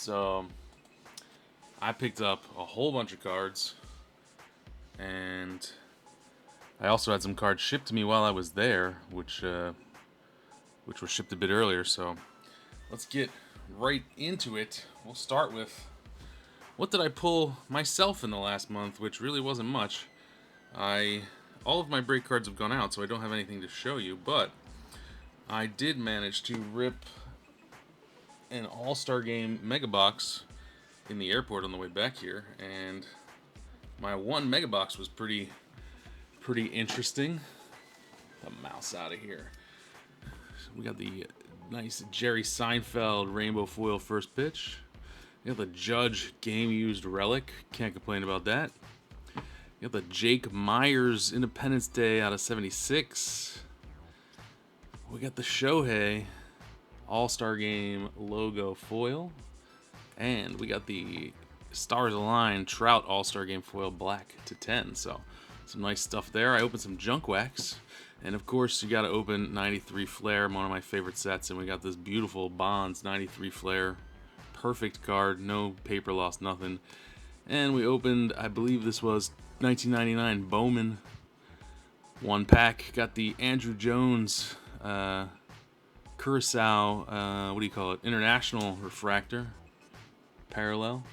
So I picked up a whole bunch of cards, and I also had some cards shipped to me while I was there, which were shipped a bit earlier. So let's get right into it. We'll start with what did I pull myself in the last month, which really wasn't much. All of my break cards have gone out, so I don't have anything to show you, but I did manage to rip an All-Star Game Mega Box in the airport on the way back here, and my one Mega Box was pretty interesting. The mouse out of here. We got the nice Jerry Seinfeld Rainbow Foil first pitch. We got the Judge Game Used Relic. Can't complain about that. We got the Jake Myers Independence Day out of 76. We got the Shohei All-Star Game logo foil. And we got the Stars Align Trout All-Star Game foil black to 10. So some nice stuff there. I opened some junk wax. And of course, you got to open 93 Flair, one of my favorite sets. And we got this beautiful Bonds 93 Flair. Perfect card, no paper loss, nothing. And we opened, I believe this was 1999 Bowman one pack. Got the Andrew Jones Curacao, what do you call it? International Refractor Parallel.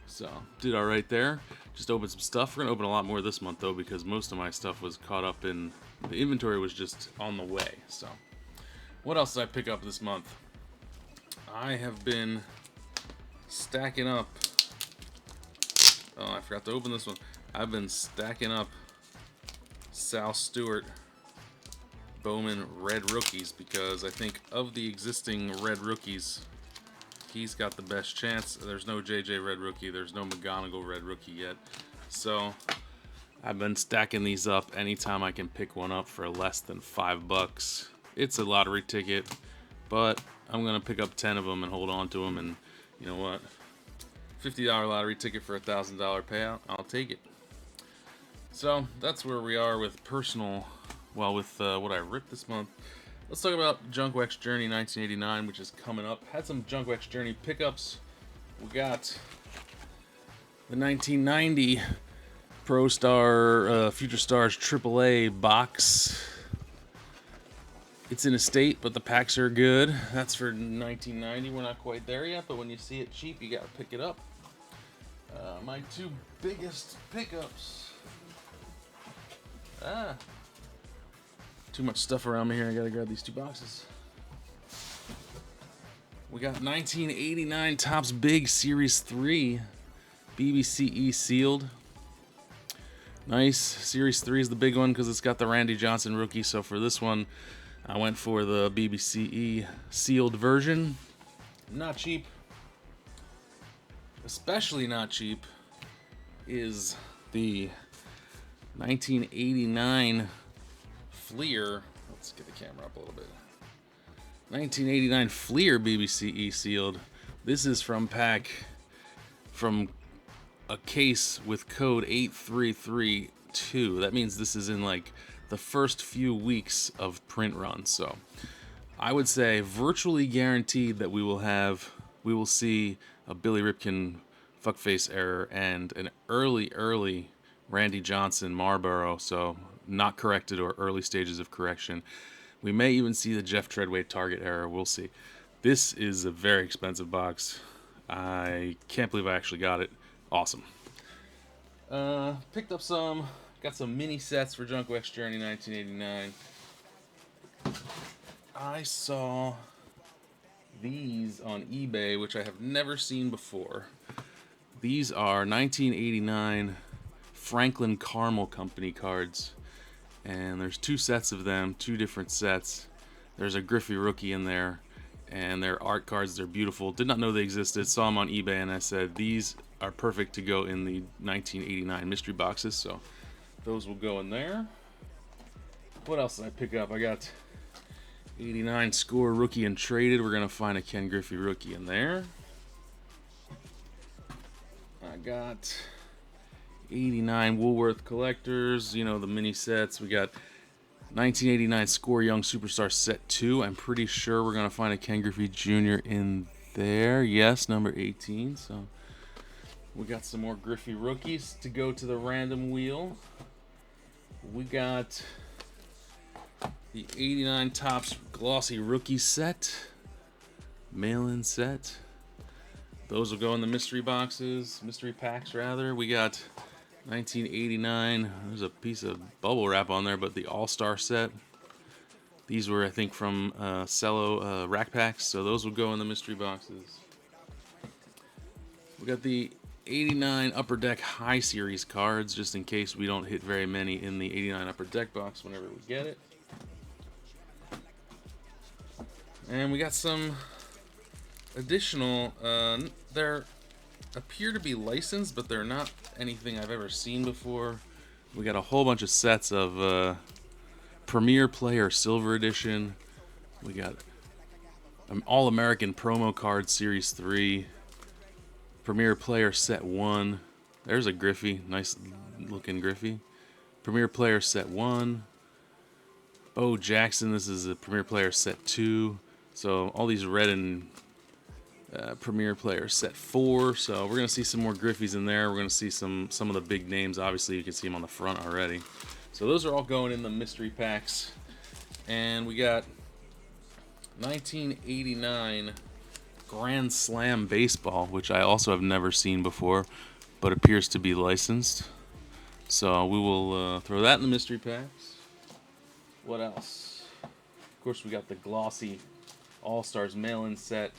So did all right there. Just opened some stuff. We're gonna open a lot more this month though, because most of my stuff was caught up in the inventory was just on the way. So what else did I pick up this month? I have been stacking up. Oh, I forgot to open this one. I've been stacking up Sal Stewart Bowman Red Rookies because I think of the existing Red Rookies, he's got the best chance. There's no JJ Red Rookie. There's no McGonigal Red Rookie yet. So I've been stacking these up anytime I can pick one up for less than $5. It's a lottery ticket, but I'm going to pick up 10 of them and hold on to them. And you know what? $50 lottery ticket for a $1,000 payout. I'll take it. So that's where we are with personal, well, with what I ripped this month. Let's talk about Junk Wax Journey 1989, which is coming up. Had some Junk Wax Journey pickups. We got the 1990 Pro Star Future Stars AAA box. It's in a state, but the packs are good. That's for 1990. We're not quite there yet, but when you see it cheap, you gotta pick it up. My two biggest pickups. Too much stuff around me here. I gotta grab these two boxes. We got 1989 Topps Big Series 3 BBCE sealed. Nice. Series 3 is the big one because it's got the Randy Johnson rookie. So for this one, I went for the BBCE sealed version. Not cheap. Especially not cheap is the 1989 Fleer. Let's get the camera up a little bit. 1989 Fleer BBCE sealed. This is from a case with code 8332. That means this is in like the first few weeks of print run. So I would say virtually guaranteed that we will see a Billy Ripken fuckface error and an early Randy Johnson Marlboro. So not corrected or early stages of correction. We may even see the Jeff Treadway Target error. We'll see. This is a very expensive box. I can't believe I actually got it. Awesome. Picked up got some mini sets for Junk Wax Journey 1989. I saw these on eBay, which I have never seen before. These are 1989 Franklin Caramel Company cards. And there's two sets of them, two different sets. There's a Griffey rookie in there, and they're art cards. They're beautiful. Did not know they existed. Saw them on eBay, and I said these are perfect to go in the 1989 mystery boxes. So those will go in there. What else did I pick up? I got 89 Score rookie and traded. We're gonna find a Ken Griffey rookie in there. I got 89 Woolworth Collectors, you know, the mini sets. We got 1989 Score Young Superstar Set 2. I'm pretty sure we're going to find a Ken Griffey Jr. in there. Yes, number 18. So we got some more Griffey rookies to go to the random wheel. We got the 89 Topps glossy rookie set, mail-in set. Those will go in the mystery boxes, mystery packs rather. We got 1989. There's a piece of bubble wrap on there, but the All-Star set. These were, I think, from Cello rack packs, so those will go in the mystery boxes. We got the 89 Upper Deck High Series cards, just in case we don't hit very many in the 89 Upper Deck box whenever we get it. And we got some additional, they're appear to be licensed, but they're not anything I've ever seen before. We got a whole bunch of sets of Premier Player Silver Edition. We got an All-American Promo Card Series 3. Premier Player Set 1. There's a Griffey. Nice looking Griffey. Premier Player Set 1. Bo Jackson. This is a Premier Player Set 2. So all these red and Premier Player Set 4. So we're going to see some more Griffies in there. We're going to see some of the big names. Obviously, you can see them on the front already. So those are all going in the mystery packs. And we got 1989 Grand Slam Baseball, which I also have never seen before, but appears to be licensed. So we will throw that in the mystery packs. What else? Of course, we got the glossy All-Stars mail-in set.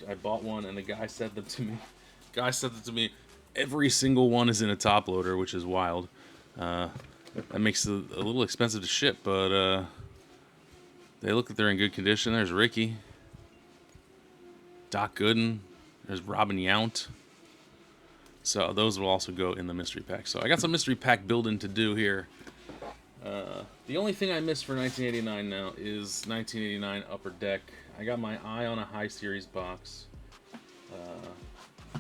I bought one, and the guy sent them to me. Every single one is in a top loader, which is wild. That makes it a little expensive to ship, but they look like they're in good condition. There's Ricky. Doc Gooden. There's Robin Yount. So those will also go in the mystery pack. So I got some mystery pack building to do here. The only thing I missed for 1989 now is 1989 Upper Deck. I got my eye on a high series box,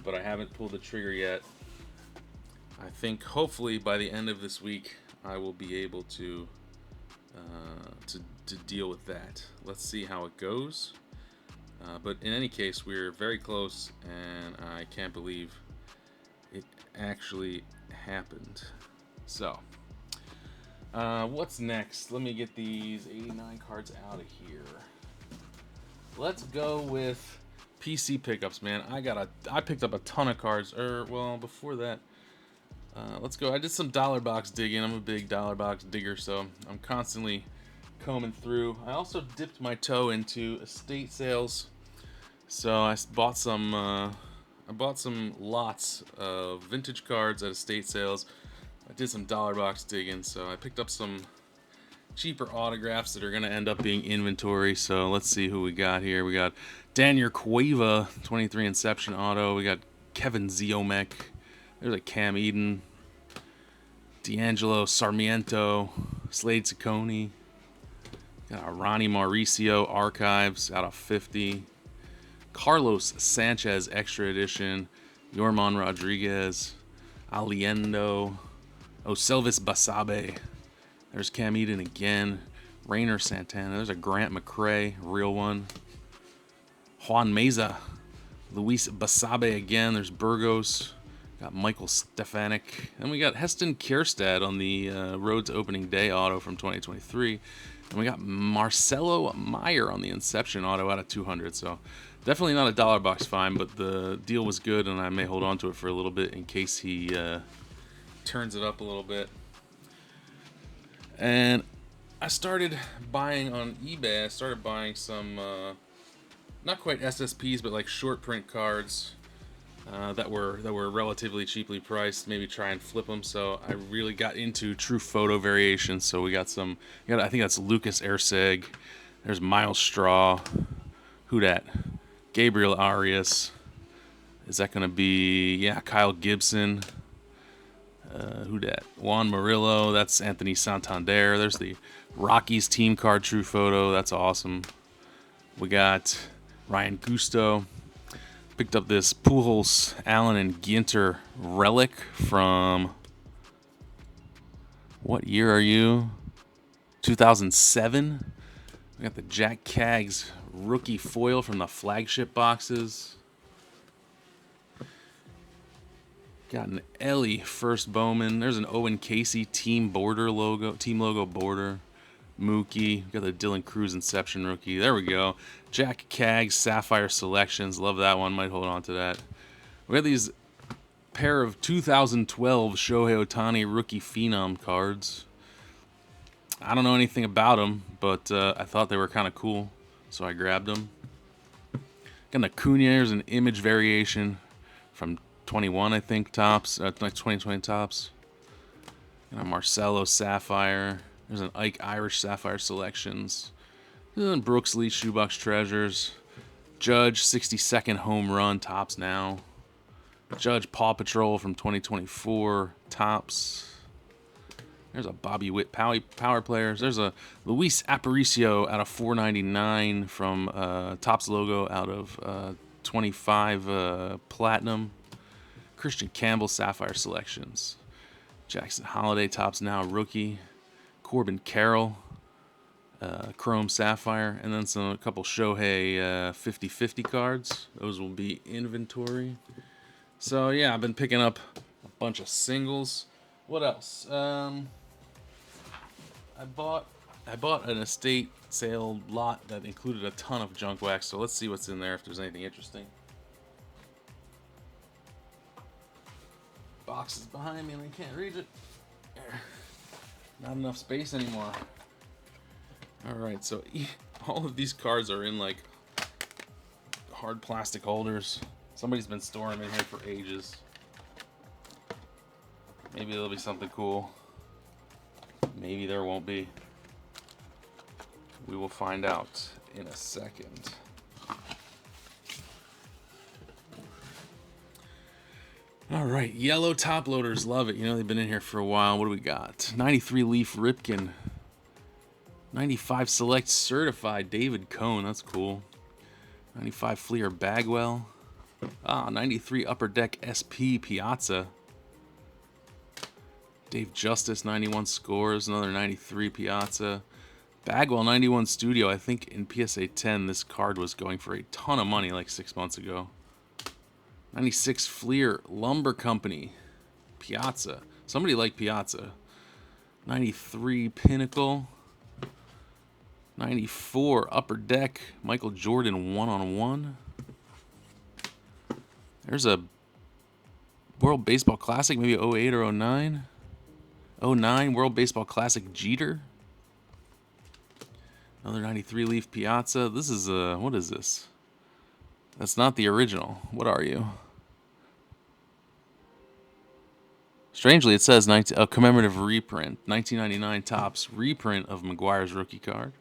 but I haven't pulled the trigger yet. I think hopefully by the end of this week I will be able to deal with that. Let's see how it goes. But in any case, we're very close, and I can't believe it actually happened. So, what's next? Let me get these 89 cards out of here. Let's go with PC pickups, man. I picked up a ton of cards. Well, before that, let's go. I did some dollar box digging. I'm a big dollar box digger, so I'm constantly combing through. I also dipped my toe into estate sales. So I bought some lots of vintage cards at estate sales. I did some dollar box digging, so I picked up some cheaper autographs that are going to end up being inventory. So let's see who we got here. We got Daniel Cueva, 23 Inception auto. We got Kevin Ziomek. There's a Cam Eden. D'Angelo Sarmiento. Slade Ciccone. Got a Ronnie Mauricio Archives out of 50. Carlos Sanchez Extra Edition. Yorman Rodriguez. Aliendo. Oselvis Basabe. There's Cam Eden again. Rainer Santana. There's a Grant McCray, real one. Juan Meza. Luis Basabe again. There's Burgos. Got Michael Stefanik. And we got Heston Kjerstad on the Rhodes opening day auto from 2023. And we got Marcelo Meyer on the Inception auto out of 200. So definitely not a dollar box find, but the deal was good, and I may hold on to it for a little bit in case he turns it up a little bit. And I started buying on eBay. I started buying some, not quite SSPs, but like short print cards that were relatively cheaply priced. Maybe try and flip them. So I really got into true photo variations. So we got some. I think that's Lucas Erceg. There's Miles Straw. Who dat? Gabriel Arias. Is that gonna be? Yeah, Kyle Gibson. Who dat? Juan Murillo. That's Anthony Santander. There's the Rockies team card true photo. That's awesome. We got Ryan Gusto. Picked up this Pujols, Allen, and Ginter relic from, what year are you? 2007. We got the Jack Kaggs rookie foil from the flagship boxes. Got an Ellie first Bowman. There's an Owen Casey team logo border. Mookie. Got the Dylan Cruz Inception rookie. There we go. Jack Caggs Sapphire Selections. Love that one. Might hold on to that. We got these pair of 2012 Shohei Ohtani rookie Phenom cards. I don't know anything about them, but I thought they were kind of cool, so I grabbed them. Got an Acuna. There's an image variation from 21, I think, tops. Like 2020 tops. Got a Marcelo Sapphire. There's an Ike Irish Sapphire Selections. And Brooks Lee Shoebox Treasures. Judge 62nd home run tops now. Judge Paw Patrol from 2024 tops. There's a Bobby Witt Power Players. There's a Luis Aparicio out of 499 from Topps logo out of 25 Platinum. Christian Campbell Sapphire Selections. Jackson Holiday tops now rookie. Corbin Carroll Chrome Sapphire, and then a couple Shohei 50/50 cards. Those will be inventory. So yeah, I've been picking up a bunch of singles. What else? I bought an estate sale lot that included a ton of junk wax. So let's see what's in there if there's anything interesting. Box is behind me and I can't read it. Not enough space anymore. Alright, so all of these cards are in like hard plastic holders. Somebody's been storing them in here for ages. Maybe there'll be something cool. Maybe there won't be. We will find out in a second. Alright, yellow top loaders, love it. You know, they've been in here for a while. What do we got? 93 Leaf Ripken. 95 Select Certified David Cone, that's cool. 95 Fleer Bagwell. 93 Upper Deck SP Piazza. Dave Justice 91 Scores, another 93 Piazza. Bagwell 91 Studio. I think in PSA 10 this card was going for a ton of money like 6 months ago. 96 Fleer Lumber Company Piazza. Somebody liked Piazza. 93 Pinnacle. 94 Upper Deck Michael Jordan 1-on-1. There's a World Baseball Classic, maybe 08 or 09. 09 World Baseball Classic Jeter. Another 93 Leaf Piazza. This is what is this? That's not the original. What are you? Strangely, it says a commemorative reprint. 1999 Topps reprint of McGuire's rookie card.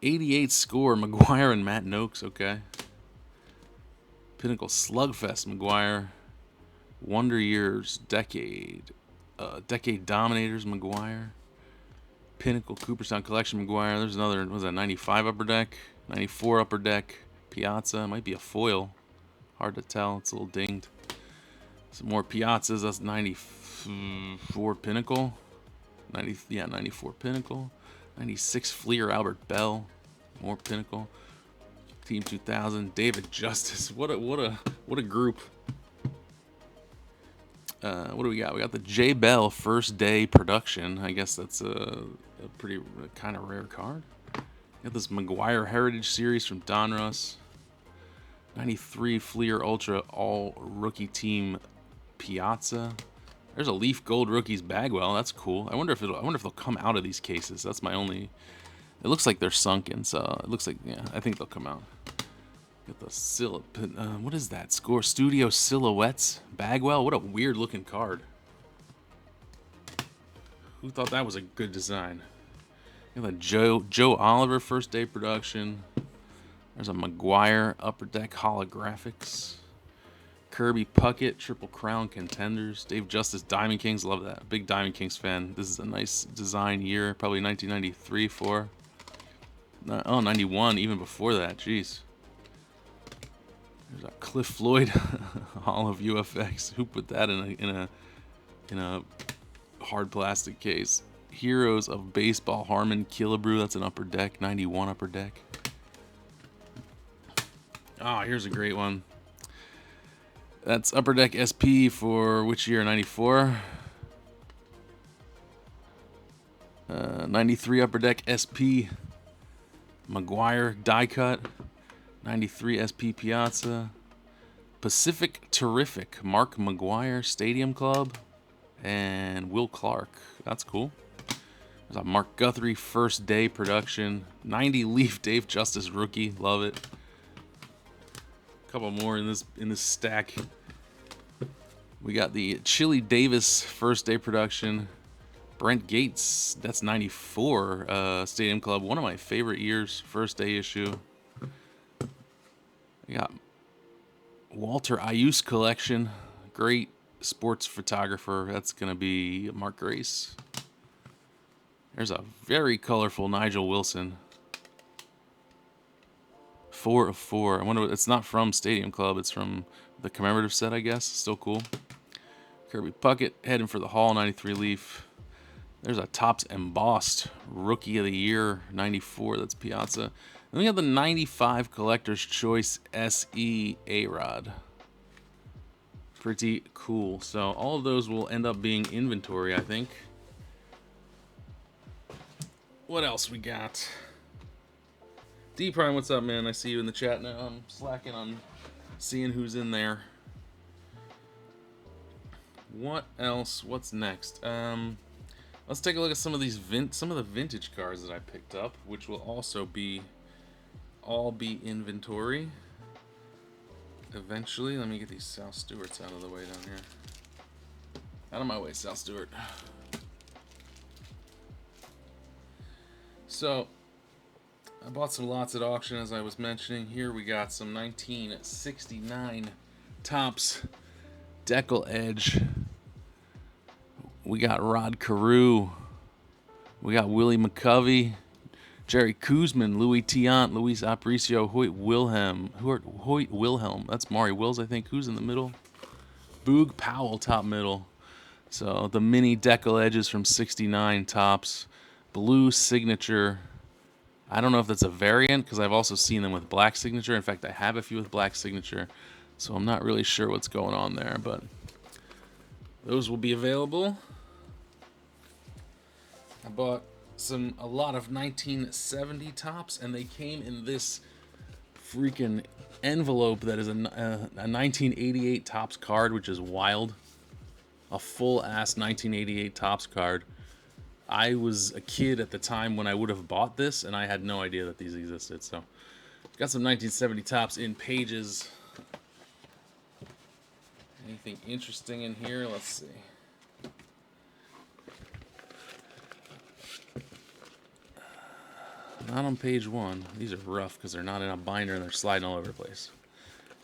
88 Score McGuire and Matt Noakes. Okay. Pinnacle Slugfest McGuire. Wonder Years Decade. Decade Dominators McGuire. Pinnacle Cooperstown Collection McGuire. There's another, what was that, 95 Upper Deck? 94 Upper Deck Piazza. Might be a foil. Hard to tell. It's a little dinged. Some more Piazzas. That's 94 Pinnacle. 94 Pinnacle. 96 Fleer Albert Bell. More Pinnacle. Team 2000. David Justice. What a group. What do we got? We got the J Bell First Day Production. I guess that's a pretty kind of rare card. We got this McGuire Heritage Series from Donruss. 93 Fleer Ultra All Rookie Team Piazza. There's a Leaf Gold Rookies Bagwell. That's cool. I wonder if they'll come out of these cases. That's my only. It looks like they're sunken, so it looks like, yeah, I think they'll come out. Get the what is that? Score Studio Silhouettes Bagwell. What a weird looking card. Who thought that was a good design? Got the Joe Oliver First Day Production. There's a McGuire Upper Deck Holographics. Kirby Puckett Triple Crown Contenders. Dave Justice Diamond Kings. Love that. Big Diamond Kings fan. This is a nice design year. Probably 1993 for. Oh, 91 even before that. Jeez. There's a Cliff Floyd Hall of UFX. Who put that in a hard plastic case? Heroes of Baseball, Harmon Killebrew. That's an Upper Deck, 91 Upper Deck. Ah, here's a great one. That's Upper Deck SP for which year? 94. 93 Upper Deck SP. McGuire die cut. 93 SP Piazza. Pacific Terrific, Mark McGuire Stadium Club. And Will Clark. That's cool. There's a Mark Guthrie first day production. 90 Leaf Dave Justice rookie. Love it. A couple more in this stack. We got the Chili Davis first day production. Brent Gates, that's 94 Stadium Club. One of my favorite years, first day issue. We got Walter Ayus collection. Great sports photographer. That's going to be Mark Grace. There's a very colorful Nigel Wilson. 4 of 4. I wonder, it's not from Stadium Club. It's from the commemorative set, I guess. Still cool. Kirby Puckett heading for the Hall, 93 Leaf. There's a Topps embossed Rookie of the Year, 94. That's Piazza. And we have the 95 Collector's Choice SE A-Rod. Pretty cool. So all of those will end up being inventory, I think. What else we got? D Prime, what's up, man? I see you in the chat now. I'm slacking on seeing who's in there. What else? What's next? Let's take a look at some of these some of the vintage cards that I picked up, which will also all be inventory eventually. Let me get these Sal Stewarts out of the way down here. Out of my way, Sal Stewart. So I bought some lots at auction, as I was mentioning. Here we got some 1969 Topps Decal Edge. We got Rod Carew. We got Willie McCovey, Jerry Kuzman, Louis Tiant, Luis Aparicio, Hoyt Wilhelm. That's Maury Wills, I think. Who's in the middle? Boog Powell, top middle. So the mini Decal Edges from 69 Topps. Blue signature. I don't know if that's a variant, because I've also seen them with black signature. In fact, I have a few with black signature, so I'm not really sure what's going on there, but those will be available. I bought a lot of 1970 Topps, and they came in this freaking envelope that is a 1988 Topps card, which is wild. A full-ass 1988 Topps card. I was a kid at the time when I would have bought this, and I had no idea that these existed. So, got some 1970 Topps in pages. Anything interesting in here? Let's see. Not on page 1. These are rough because they're not in a binder and they're sliding all over the place.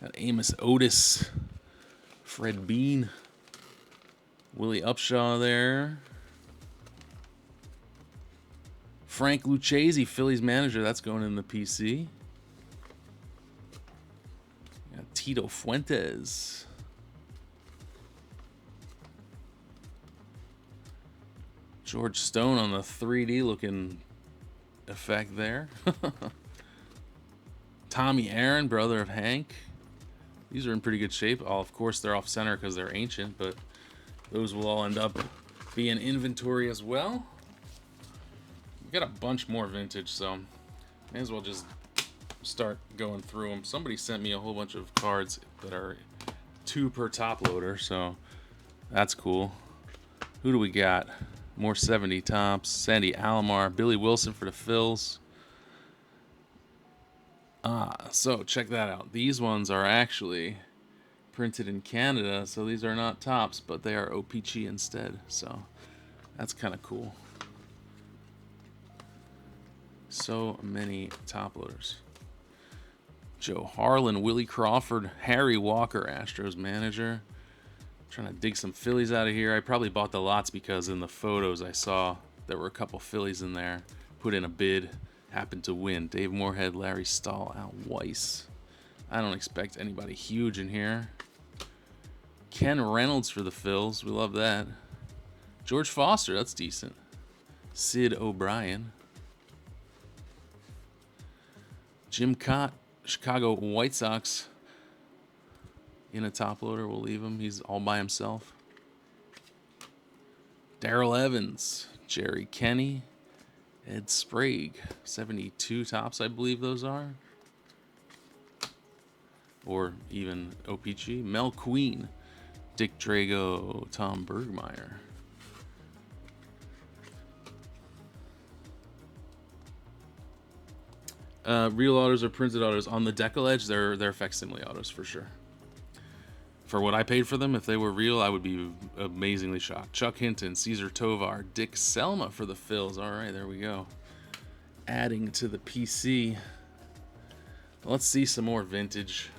Got Amos Otis, Fred Bean, Willie Upshaw there. Frank Lucchesi, Phillies manager. That's going in the PC. Got Tito Fuentes. George Stone on the 3D looking effect there. Tommy Aaron, brother of Hank. These are in pretty good shape. Oh, of course, they're off center because they're ancient, but those will all end up being inventory as well. We got a bunch more vintage, so may as well just start going through them. Somebody sent me a whole bunch of cards that are 2 per top loader, so that's cool. Who do we got? More 70 Topps. Sandy Alomar, Billy Wilson for the Phils. So check that out. These ones are actually printed in Canada, so these are not Topps, but they are OPC instead. So that's kind of cool. So many top loaders. Joe Harlan, Willie Crawford, Harry Walker, Astros manager. Trying to dig some Phillies out of here. I probably bought the lots because in the photos I saw there were a couple Phillies in there. Put in a bid, happened to win. Dave Moorhead, Larry Stahl, Al Weiss. I don't expect anybody huge in here. Ken Reynolds for the Phils. We love that. George Foster, that's decent. Sid O'Brien. Jim Cott, Chicago White Sox. In a top loader, we'll leave him. He's all by himself. Darrell Evans, Jerry Kenny, Ed Sprague. 72 tops, I believe those are. Or even OPG. Mel Queen, Dick Drago, Tom Bergmeyer. Real autos or printed autos. On the Decal Edge, they're facsimile autos for sure. For what I paid for them, if they were real, I would be amazingly shocked. Chuck Hinton, Caesar Tovar, Dick Selma for the Phils. All right, there we go. Adding to the PC. Let's see some more vintage.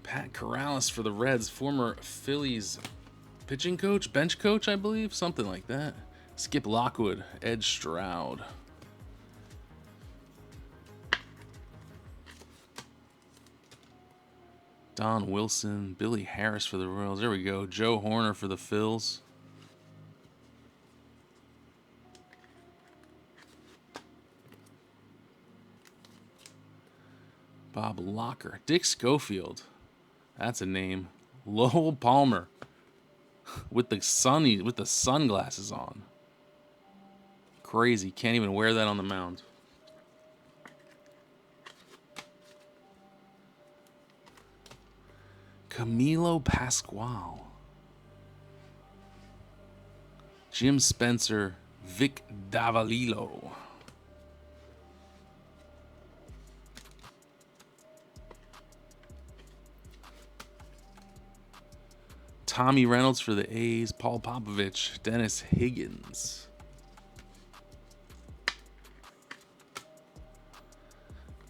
Pat Corrales for the Reds, former Phillies pitching coach, bench coach, I believe, something like that. Skip Lockwood, Ed Stroud. Don Wilson, Billy Harris for the Royals. There we go. Joe Horner for the Phils. Bob Locker, Dick Schofield. That's a name. Lowell Palmer with the sunglasses on. Crazy. Can't even wear that on the mound. Camilo Pascual. Jim Spencer, Vic Davalillo. Tommy Reynolds for the A's, Paul Popovich, Dennis Higgins.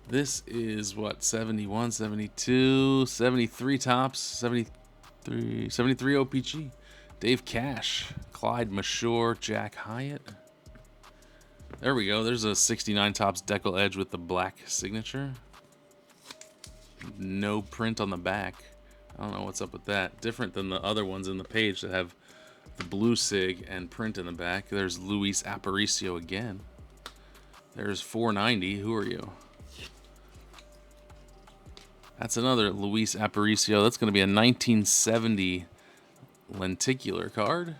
This is what, 71, 72, 73 tops, 73 OPG. Dave Cash, Clyde Mashore, Jack Hyatt. There we go. There's a 69 tops Decal Edge with the black signature. No print on the back. I don't know what's up with that. Different than the other ones in the page that have the blue sig and print in the back. There's Luis Aparicio again. There's 490. Who are you? That's another Luis Aparicio. That's going to be a 1970 lenticular card.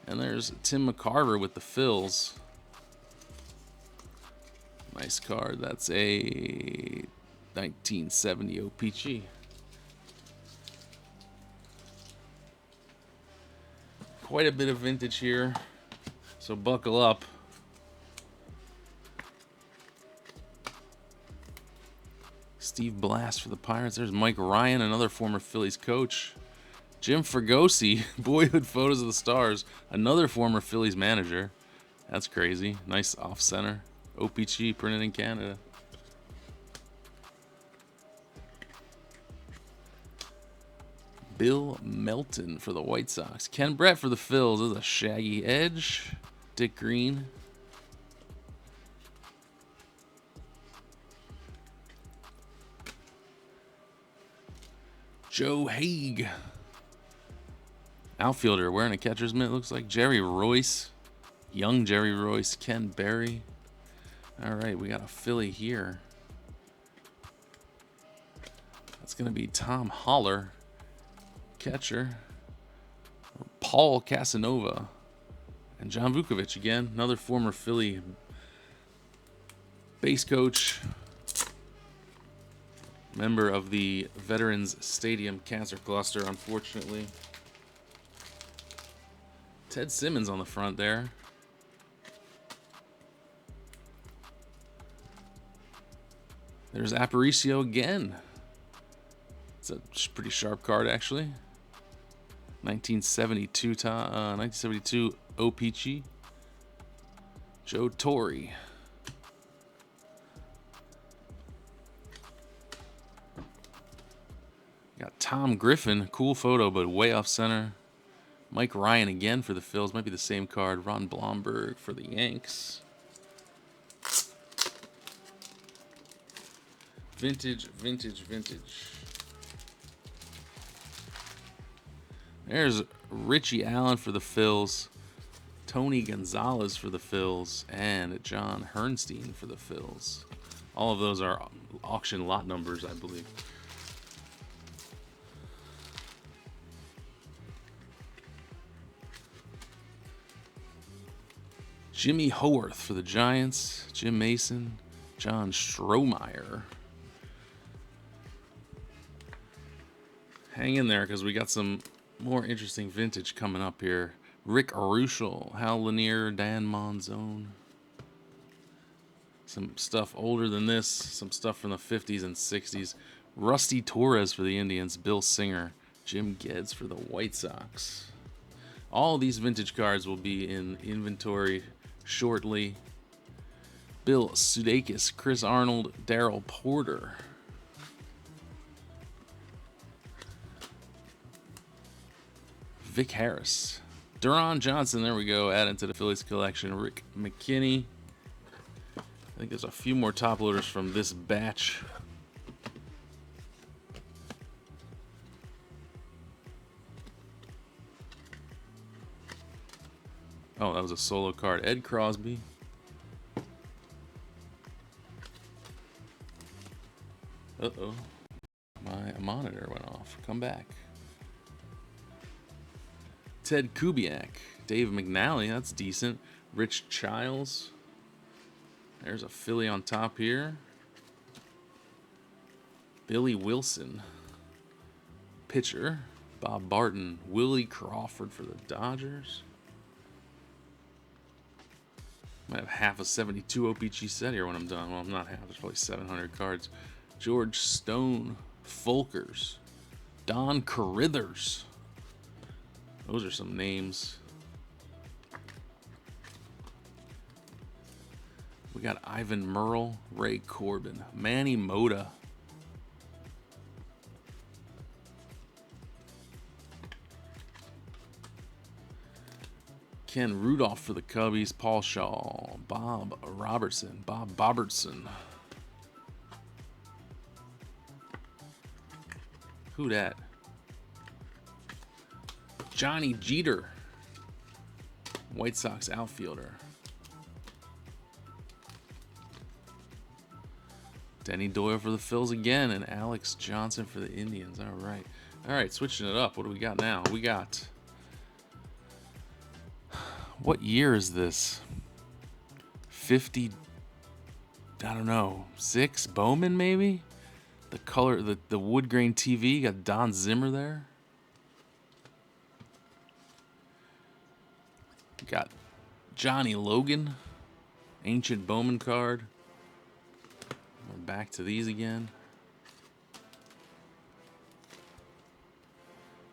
And there's Tim McCarver with the Phils. Nice card. That's a 1970 OPG. Quite a bit of vintage here, so buckle up. Steve Blast for the Pirates. There's Mike Ryan, another former Phillies coach. Jim Fregosi, Boyhood Photos of the Stars, another former Phillies manager. That's crazy. Nice off-center. OPG printed in Canada. Bill Melton for the White Sox. Ken Brett for the Phils. This is a shaggy edge. Dick Green. Joe Haig. Outfielder wearing a catcher's mitt. Looks like Jerry Royce. Young Jerry Royce. Ken Berry. All right, we got a Philly here. That's going to be Tom Holler. Catcher, Paul Casanova, and John Vukovic again, another former Philly base coach, member of the Veterans Stadium Cancer Cluster, unfortunately. Ted Simmons on the front there. There's Aparicio again. It's a pretty sharp card, actually. 1972 OPG. Joe Torre. Got Tom Griffin. Cool photo, but way off center. Mike Ryan again for the Phils. Might be the same card. Ron Blomberg for the Yanks. Vintage, vintage, vintage. There's Richie Allen for the Phils, Tony Gonzalez for the Phils, and John Hernstein for the Phils. All of those are auction lot numbers, I believe. Jimmy Howarth for the Giants, Jim Mason, John Strohmeyer. Hang in there because we got some more interesting vintage coming up here. Rick Ruschel, Hal Lanier, Dan Monzone. Some stuff older than this, some stuff from the 50s and 60s. Rusty Torres for the Indians, Bill Singer, Jim Geddes for the White Sox. All these vintage cards will be in inventory shortly. Bill Sudeikis, Chris Arnold, Darrell Porter. Vic Harris. Duron Johnson, there we go, added to the Phillies collection. Rick McKinney. I think there's a few more top loaders from this batch. Oh, that was a solo card. Ed Crosby. Uh-oh. My monitor went off. Come back. Ted Kubiak. Dave McNally, that's decent. Rich Childs. There's a Philly on top here. Billy Wilson. Pitcher. Bob Barton. Willie Crawford for the Dodgers. Might have half a 72 OPG set here when I'm done. Well, I'm not half. There's probably 700 cards. George Stone. Folkers. Don Carithers. Those are some names. We got Ivan Merle, Ray Corbin, Manny Mota. Ken Rudolph for the Cubbies, Paul Shaw, Bob Robertson, Bob Bobertson. Who dat? Johnny Jeter, White Sox outfielder. Denny Doyle for the Phils again, and Alex Johnson for the Indians. All right, switching it up. What do we got now? We got, what year is this? 50, I don't know, 6 Bowman maybe? The color, the wood grain TV, got Don Zimmer there. Got Johnny Logan, ancient Bowman card. We're back to these again.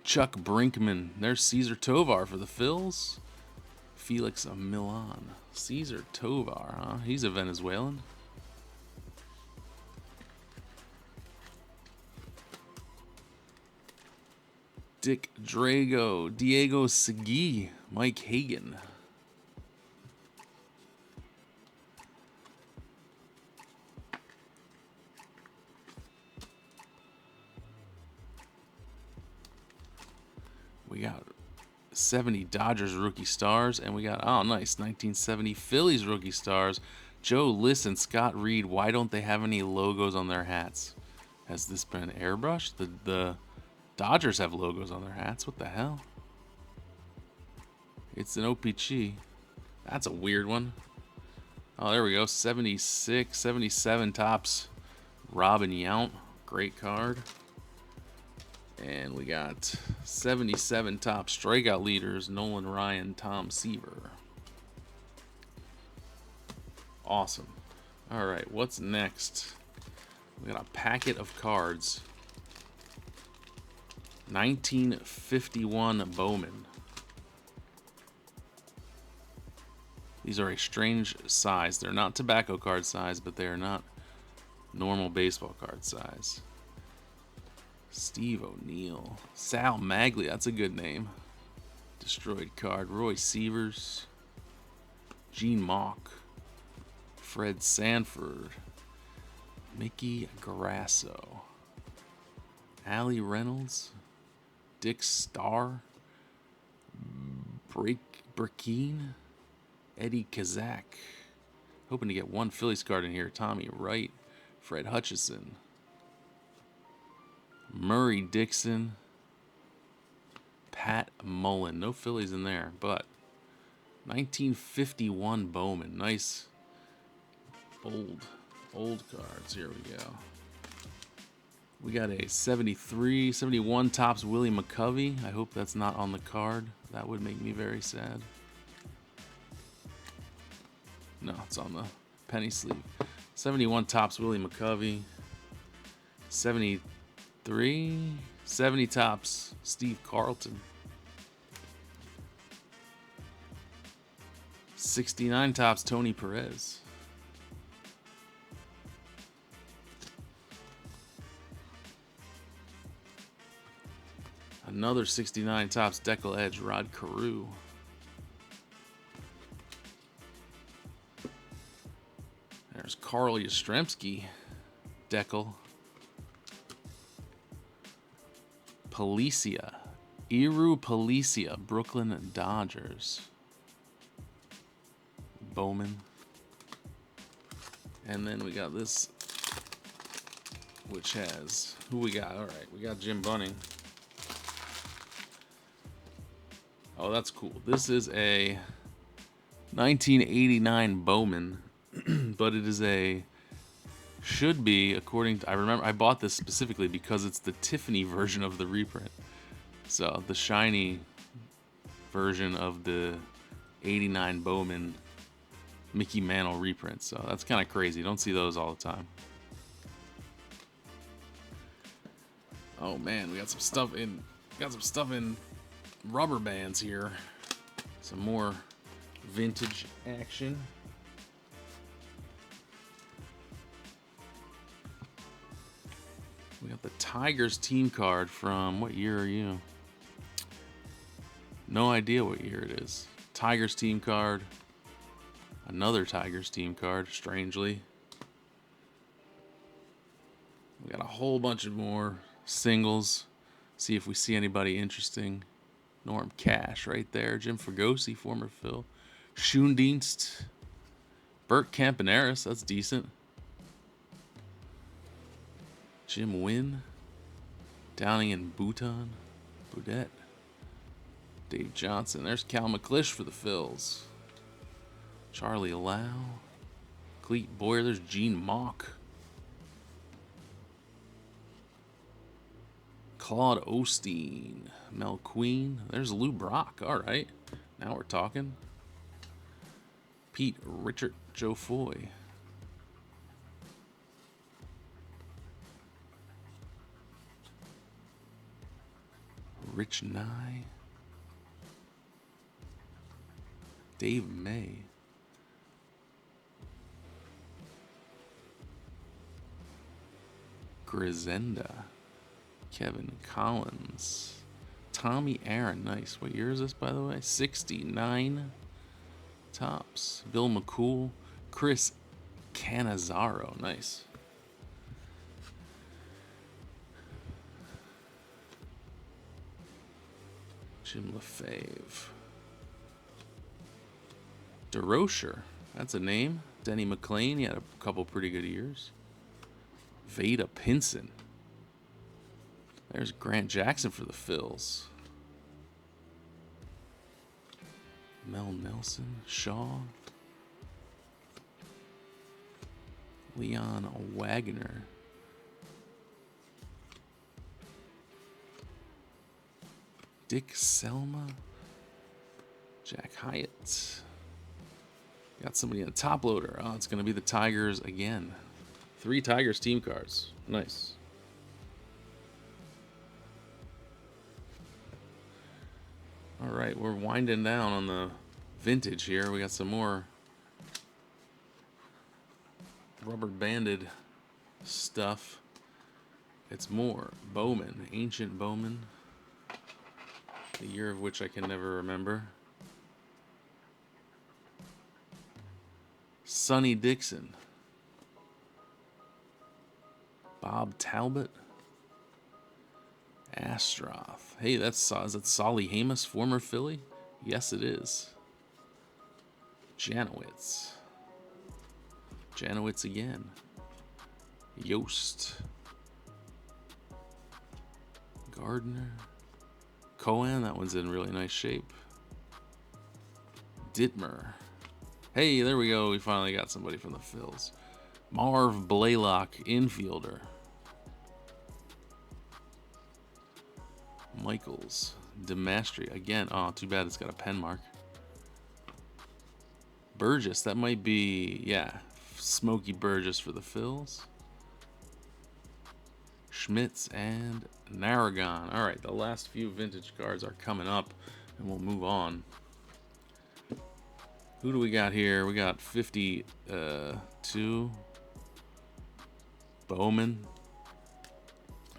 Chuck Brinkman. There's Cesar Tovar for the Phils. Felix Milan. Cesar Tovar, huh? He's a Venezuelan. Dick Drago. Diego Segui. Mike Hagan. We got 70 Dodgers rookie stars, and we got, oh nice, 1970 Phillies rookie stars. Joe Liss and Scott Reed. Why don't they have any logos on their hats? Has this been airbrushed? The Dodgers have logos on their hats. What the hell? It's an OPG. That's a weird one. Oh, there we go. 76, 77 tops. Robin Yount. Great card. And we got 77 top strikeout leaders. Nolan Ryan, Tom Seaver. Awesome. All right, what's next? We got a packet of cards. 1951 Bowman. These are a strange size. They're not tobacco card size, but they are not normal baseball card size. Steve O'Neill. Sal Maglia, that's a good name. Destroyed card. Roy Sievers. Gene Mauch. Fred Sanford. Mickey Grasso. Allie Reynolds. Dick Starr. Burkeen, Eddie Kazak. Hoping to get one Phillies card in here. Tommy Wright, Fred Hutchison, Murray Dixon, Pat Mullen. No Phillies in there, but 1951 Bowman. Nice old cards. Here we go. We got a 73, 71 Topps Willie McCovey. I hope that's not on the card. That would make me very sad. No, it's on the penny sleeve. 71 Topps Willie McCovey. 73, 70 Topps Steve Carlton. 69 Topps Tony Perez. Another 69 Topps Deckle Edge Rod Carew. There's Carl Yastrzemski, Deckle. Policia, Eru Policia, Brooklyn Dodgers. Bowman. And then we got this, which has, who we got? All right, we got Jim Bunning. Oh, that's cool. This is a 1989 Bowman, but it is a, should be, according to, I remember I bought this specifically because it's the Tiffany version of the reprint. So the shiny version of the 89 Bowman Mickey Mantle reprint. So that's kind of crazy. Don't see those all the time. Oh man, we got some stuff in rubber bands here. Some more vintage action. We got the Tigers team card from, what year are you? No idea what year it is. Tigers team card. Another Tigers team card, strangely. We got a whole bunch of more singles. See if we see anybody interesting. Norm Cash right there. Jim Fregosi, former Phil. Schoendienst. Bert Campaneris, that's decent. Jim Wynn. Downing and Bouton. Boudet. Dave Johnson. There's Cal McClish for the Phils. Charlie Lau. Cleet Boyer. There's Gene Mauch. Claude Osteen. Mel Queen. There's Lou Brock. All right. Now we're talking. Pete Richard Joe Foy. Rich Nye. Dave May. Grisenda. Kevin Collins. Tommy Aaron. Nice. What year is this, by the way? 69 Topps. Bill McCool. Chris Cannizzaro. Nice. Jim LaFave. DeRocher. That's a name. Denny McClain. He had a couple pretty good years. Vada Pinson. There's Grant Jackson for the Phils. Mel Nelson. Shaw. Leon Wagner. Dick Selma. Jack Hyatt. Got somebody in the top loader. Oh, it's going to be the Tigers again. 3 Tigers team cards. Nice. All right, we're winding down on the vintage here. We got some more rubber banded stuff. It's more Bowman, ancient Bowman. The year of which I can never remember. Sonny Dixon. Bob Talbot. Astroth. Hey, is that Solly Hamus, former Philly? Yes, it is. Janowitz. Janowitz again. Yost. Gardner. Cohen, that one's in really nice shape. Dittmer. Hey, there we go. We finally got somebody from the Phils. Marv Blaylock, infielder. Michaels. Demastri. Again. Oh, too bad it's got a pen mark. Burgess. That might be, yeah, Smokey Burgess for the Phils. Schmitz and Narragon. All right, the last few vintage cards are coming up, and we'll move on. Who do we got here? We got 52. Bowman.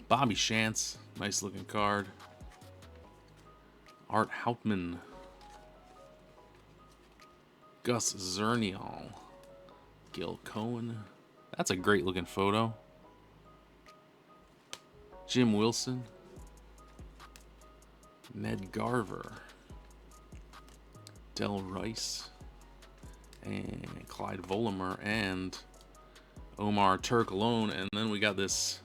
Bobby Shantz. Nice looking card. Art Houtman. Gus Zernial. Gil Cohen. That's a great looking photo. Jim Wilson. Ned Garver. Del Rice. And Clyde Vollmer and Omar Turkalone. And then we got this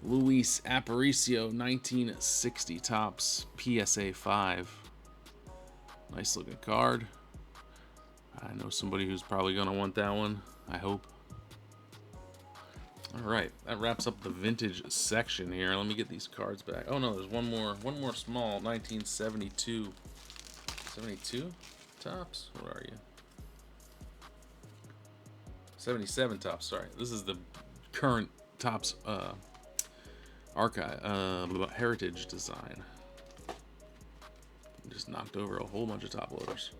Luis Aparicio 1960 Topps PSA 5. Nice looking card. I know somebody who's probably going to want that one, I hope. All right, that wraps up the vintage section here. Let me get these cards back. Oh no, there's one more small 1972. 72 Topps? What are you? 77 Topps, sorry. This is the current Topps archive heritage design. Just knocked over a whole bunch of top loaders.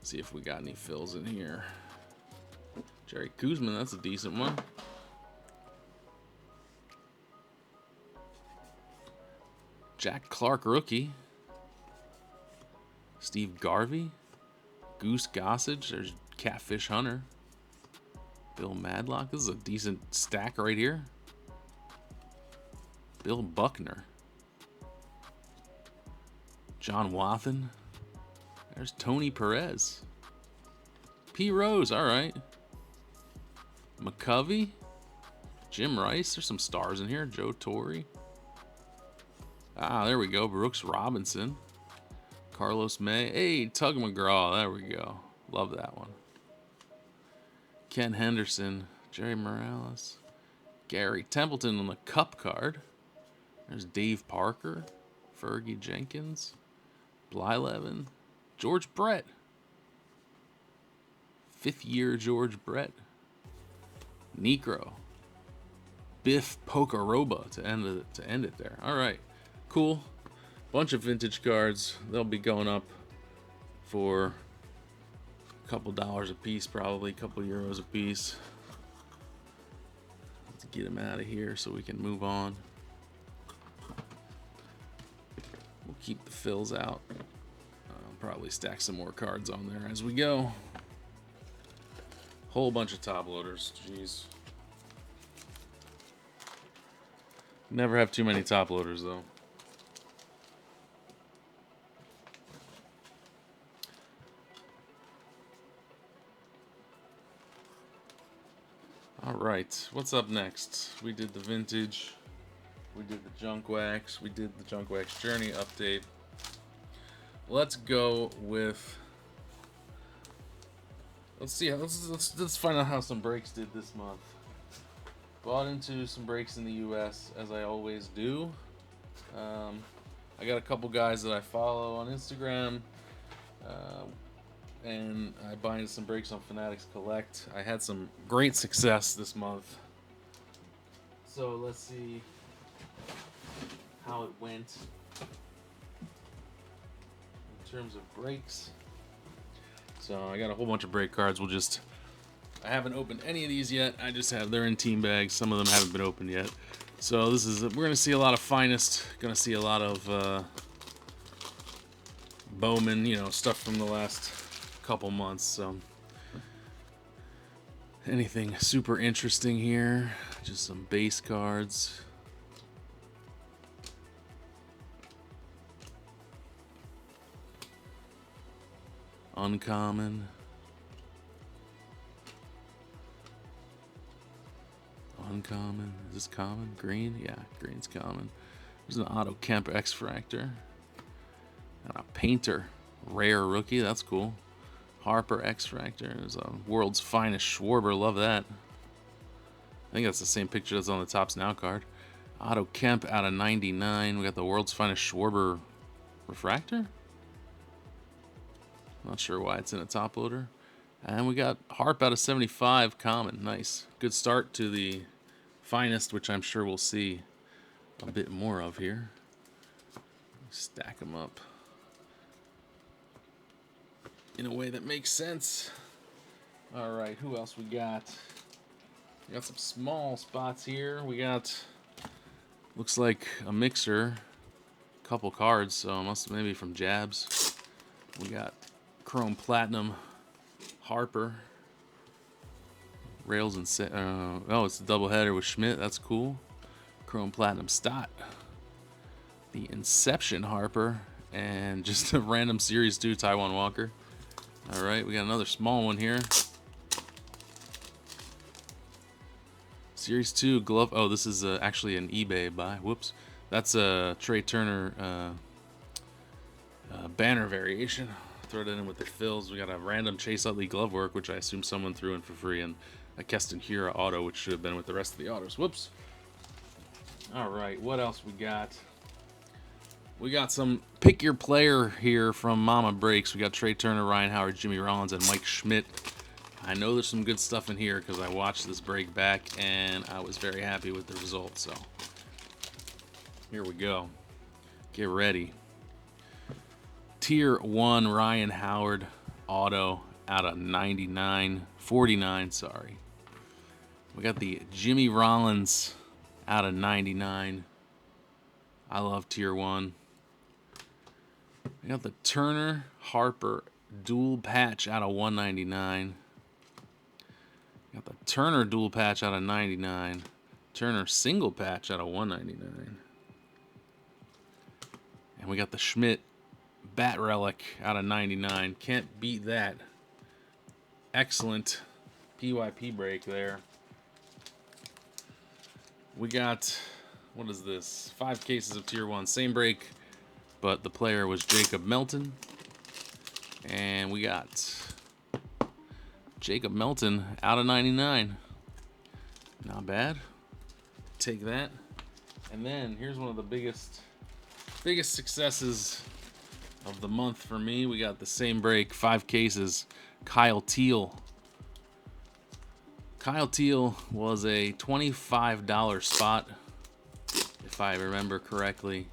See if we got any fills in here. Jerry Kuzman, that's a decent one. Jack Clark rookie. Steve Garvey. Goose Gossage. There's Catfish Hunter. Bill Madlock. This is a decent stack right here. Bill Buckner. John Wathen. There's Tony Perez. P. Rose, all right. McCovey. Jim Rice. There's some stars in here. Joe Torre. Ah, there we go. Brooks Robinson. Carlos May. Hey, Tug McGraw. There we go. Love that one. Ken Henderson. Jerry Morales. Gary Templeton on the Cup card. There's Dave Parker. Fergie Jenkins. Blyleven. George Brett. 5th year George Brett. Necro. Biff Pocoroba to end it there. All right. Cool. Bunch of vintage cards. They'll be going up for a couple dollars a piece, probably a couple euros a piece. Let's get them out of here so we can move on. We'll keep the fills out. I'll probably stack some more cards on there as we go. Whole bunch of top loaders. Jeez. Never have too many top loaders though. All right, what's up next? We did the vintage, we did the junk wax, we did the junk wax journey update. Let's go with. Let's see. Let's find out how some breaks did this month. Bought into some breaks in the U.S. as I always do. I got a couple guys that I follow on Instagram. And I buy into some breaks on Fanatics Collect. I had some great success this month. So let's see how it went in terms of breaks. So I got a whole bunch of break cards. I haven't opened any of these yet. They're in team bags. Some of them haven't been opened yet. So we're going to see a lot of Finest. Going to see a lot of Bowman, stuff from the last couple months. So anything super interesting here? Just some base cards. Uncommon. Uncommon. Is this common? Green? Yeah, green's common. There's an Otto Kemp X-Fractor. And a Painter. Rare rookie. That's cool. Harper X-Fractor. There's a World's Finest Schwarber. Love that. I think that's the same picture that's on the Topps Now card. Otto Kemp out of 99. We got the World's Finest Schwarber Refractor. Not sure why it's in a top loader. And we got Harp out of 75. Common. Nice. Good start to the finest, which I'm sure we'll see a bit more of here. Stack them up in a way that makes sense. All right, who else we got? We got some small spots here. We got, looks like a mixer, couple cards, so must maybe from Jabs. We got Chrome Platinum Harper. Rails and oh, it's a doubleheader with Schmidt. That's cool. Chrome Platinum Stott. The Inception Harper, and just a random Series 2 Taiwan Walker. All right, we got another small one here. Series 2 glove. Oh, this is actually an eBay buy. Whoops. That's a Trey Turner banner variation. Throw that in with the fills. We got a random Chase Utley glove work, which I assume someone threw in for free, and a Keston Hiura auto, which should have been with the rest of the autos. Whoops. All right, what else we got? We got some pick your player here from Mama Breaks. We got Trey Turner, Ryan Howard, Jimmy Rollins, and Mike Schmidt. I know there's some good stuff in here because I watched this break back and I was very happy with the results. So here we go. Get ready. Tier 1 Ryan Howard auto out of 49, sorry. We got the Jimmy Rollins out of 99. I love Tier 1. We got the Turner Harper dual patch out of 199. Got the Turner dual patch out of 99. Turner single patch out of 199. And we got the Schmidt bat relic out of 99. Can't beat that. Excellent PYP break there. We got, what is this? 5 cases of Tier 1. Same break, but the player was Jacob Melton. And we got Jacob Melton out of 99. Not bad. Take that. And then here's one of the biggest successes of the month for me. We got the same break, 5 cases. Kyle Teel. Kyle Teel was a $25 spot, if I remember correctly.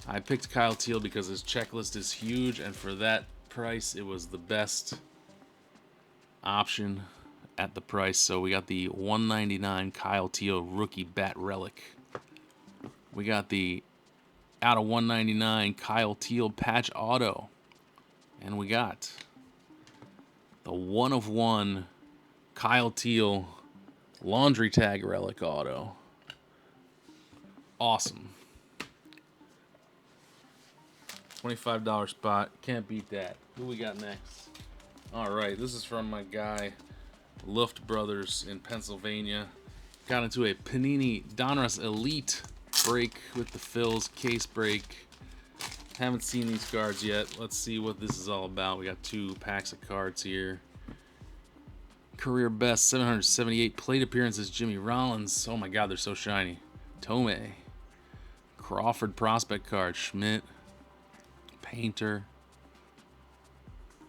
I picked Kyle Teel because his checklist is huge, and for that price, it was the best option at the price. So we got the 199 Kyle Teel rookie bat relic. We got the out of 199 Kyle Teel patch auto, and we got the 1 of 1 Kyle Teel laundry tag relic auto. Awesome. $25 spot. Can't beat that. Who we got next? All right, this is from my guy Luft Brothers in Pennsylvania. Got into a Panini Donruss Elite break with the fills, case break. Haven't seen these cards yet. Let's see what this is all about. We got 2 packs of cards here. Career best 778 plate appearances, Jimmy Rollins. Oh my God, they're so shiny. Tomei. Crawford prospect card, Schmidt. Painter.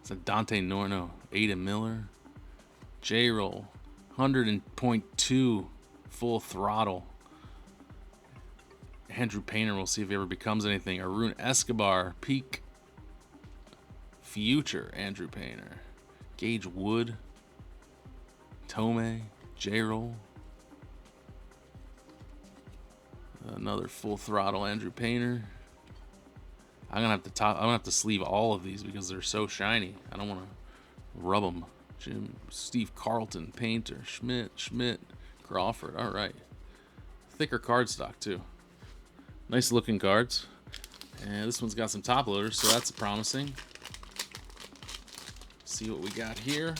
It's a Dante Norno. Ada Miller. J-Roll. 100.2 full throttle. Andrew Painter, we'll see if he ever becomes anything. Arun Escobar. Peak. Future Andrew Painter. Gage Wood. Tomei. J-Roll. Another full throttle Andrew Painter. I'm gonna have to sleeve all of these because they're so shiny. I don't want to rub them. Steve Carlton, Painter, Schmidt, Crawford. All right, thicker card stock too. Nice looking cards. And this one's got some top loaders, so that's promising. see what we got here.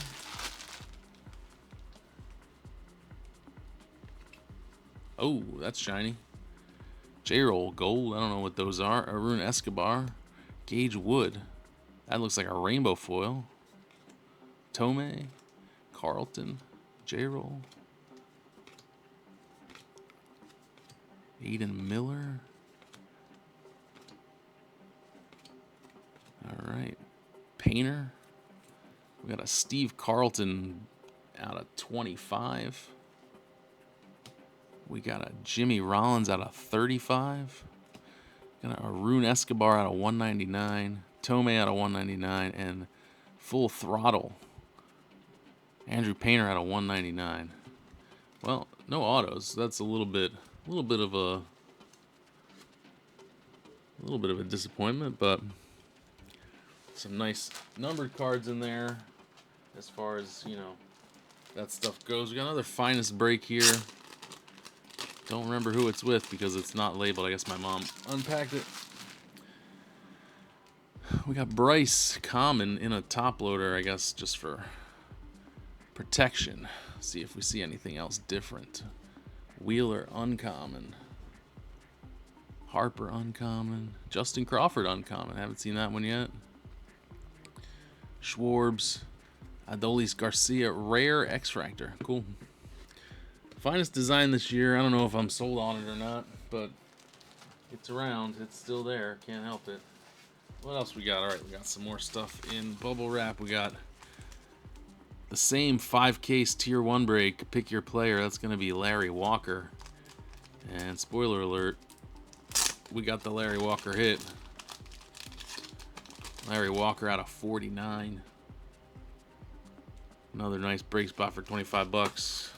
Oh, that's shiny. J-Roll Gold. I don't know what those are. Arun Escobar. Gage Wood. That looks like a rainbow foil. Tomei. Carlton. J-Roll. Aiden Miller. All right. Painter. We got a Steve Carlton out of 25. We got a Jimmy Rollins out of 35. Got a Arun Escobar out of 199. Tomei out of 199. And Full Throttle. Andrew Painter out of 199. Well, no autos. That's a little bit of a disappointment, but some nice numbered cards in there as far as, you know, that stuff goes. We got another Finest break here. Don't remember who it's with because it's not labeled. I guess my mom unpacked it. We got Bryce Common in a top loader, I guess, just for protection. See if we see anything else different. Wheeler uncommon. Harper uncommon. Justin Crawford uncommon. Haven't seen that one yet. Schwarbs. Adolis Garcia rare X-Fractor. Cool. Finest design this year. I don't know if I'm sold on it or not, but it's around. It's still there. Can't help it. What else we got? All right, we got some more stuff in bubble wrap. We got the same 5-case tier 1 break. Pick your player. That's going to be Larry Walker. And spoiler alert, we got the Larry Walker hit. Larry Walker out of 49. Another nice break spot for 25 bucks.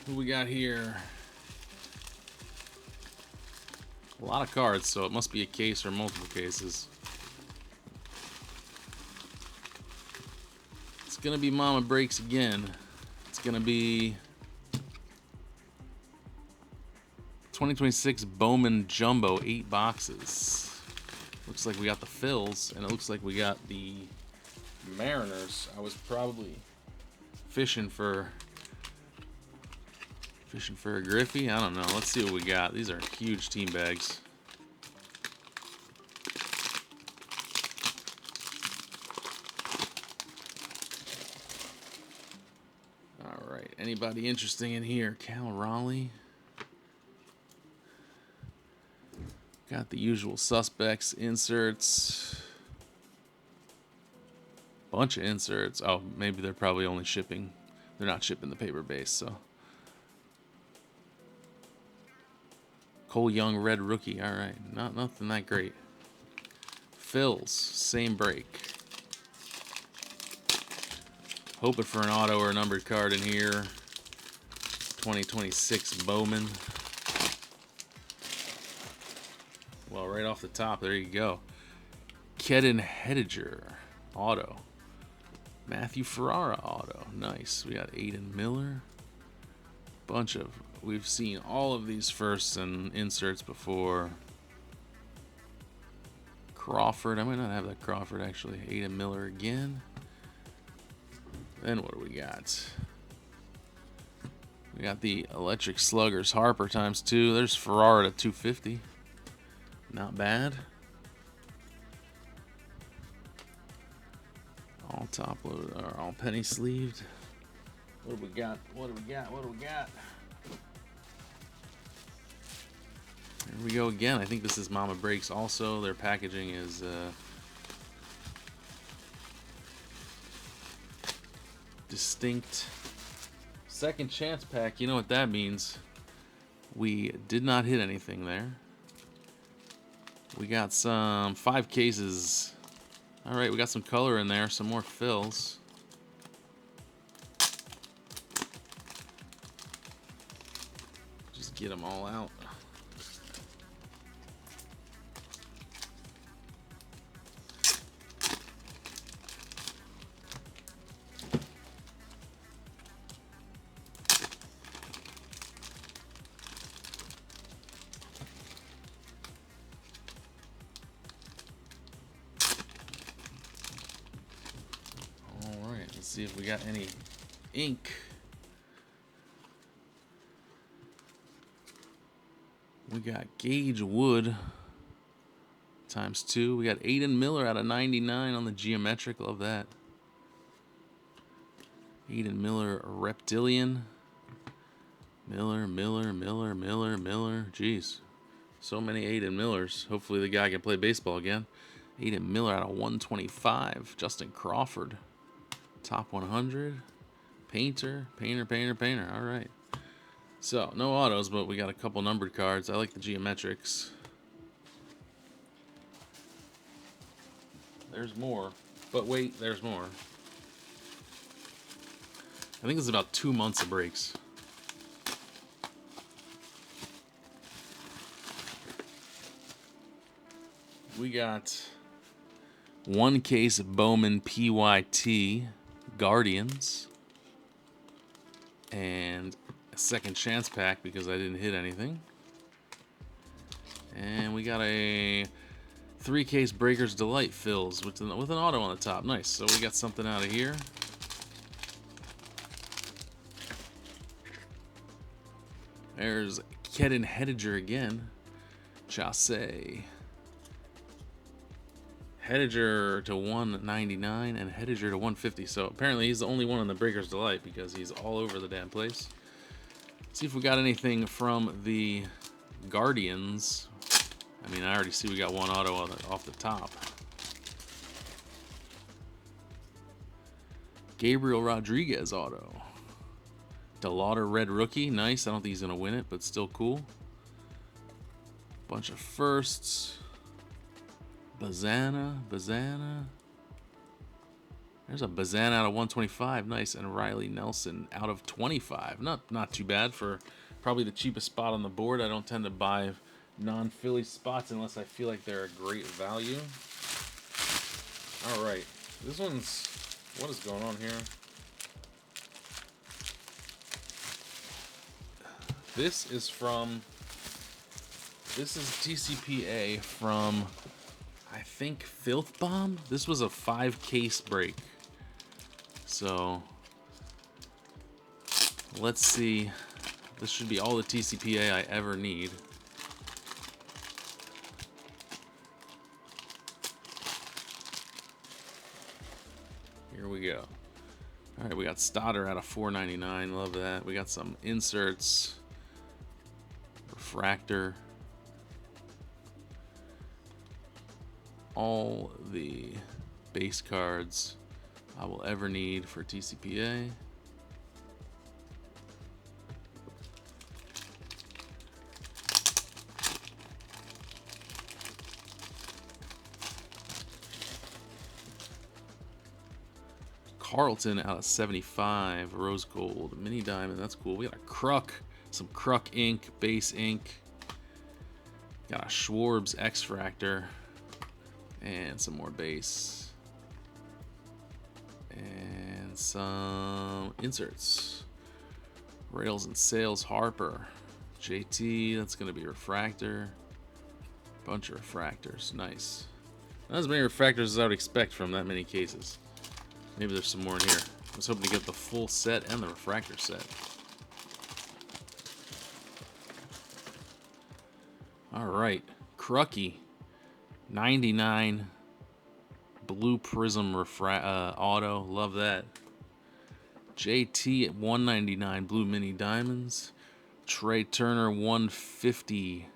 Who we got here? A lot of cards, so it must be a case or multiple cases. It's gonna be Mama Breaks again. It's gonna be 2026 Bowman Jumbo, 8 boxes. Looks like we got the Phils, and it looks like we got the Mariners. I was probably fishing for a Griffey. I don't know. Let's see what we got. These are huge team bags. All right. Anybody interesting in here? Cal Raleigh. Got the usual suspects. Inserts. Bunch of inserts. Oh, maybe they're probably only shipping. They're not shipping the paper base, so. Cole Young, red rookie. All right, nothing that great. Phils, same break. Hoping for an auto or a numbered card in here. 2026 Bowman. Well, right off the top, there you go. Kedon Hediger, auto. Matthew Ferrara, auto. Nice. We got Aiden Miller. Bunch of... We've seen all of these firsts and inserts before. Crawford. I might not have that Crawford, actually. Aiden Miller again. Then what do we got? We got the Electric Sluggers. Harper ×2. There's Ferrara to 250. Not bad. All top loaded, or all penny sleeved. What do we got? What do we got? What do we got? Here we go again. I think this is Mama Breaks also. Their packaging is distinct. Second chance pack. You know what that means. We did not hit anything there. We got some 5 cases. All right, we got some color in there. Some more fills. Just get them all out. see if we got any ink. We got Gage Wood ×2. We got Aiden Miller out of 99 on the geometric. Love that. Aiden Miller, Reptilian. Miller. Jeez. So many Aiden Millers. Hopefully the guy can play baseball again. Aiden Miller out of 125. Justin Crawford. Top 100. Painter. All right. So, no autos, but we got a couple numbered cards. I like the geometrics. There's more. But wait, there's more. I think it's about 2 months of breaks. We got one case of Bowman PYT Guardians. And a second chance pack because I didn't hit anything. And we got a 3-case Breakers Delight fills with an auto on the top. Nice. So we got something out of here. There's Kedon Hediger again. Chasse. Hediger to 199 and Hediger to 150. So apparently he's the only one in the Breakers Delight because he's all over the damn place. Let's see if we got anything from the Guardians. I mean, I already see we got one auto off the top. Gabriel Rodriguez auto. DeLauder Red Rookie. Nice. I don't think he's going to win it, but still cool. Bunch of firsts. Bazana. There's a Bazana out of 125. Nice. And Riley Nelson out of 25. Not too bad for probably the cheapest spot on the board. I don't tend to buy non-Philly spots unless I feel like they're a great value. All right. This one's... What is going on here? This is TCPA from, I think, Filth Bomb. This was a 5-case break. So, let's see. This should be all the TCPA I ever need. Here we go. All right, we got Stoddard out of 499. Love that. We got some inserts. Refractor. All the base cards I will ever need for TCPA. Carlton out of 75. Rose Gold. Mini Diamond. That's cool. We got a Kruk. Some Kruk ink. Base ink. Got a Schwarb's X-Fractor. And some more base. And some inserts. Rails and Sales Harper. JT. That's going to be Refractor. Bunch of refractors. Nice. Not as many refractors as I would expect from that many cases. Maybe there's some more in here. I was hoping to get the full set and the refractor set. Alright. Crucky. 99. Blue Prism auto. Love that. JT at 199. Blue Mini Diamonds. Trey Turner 150.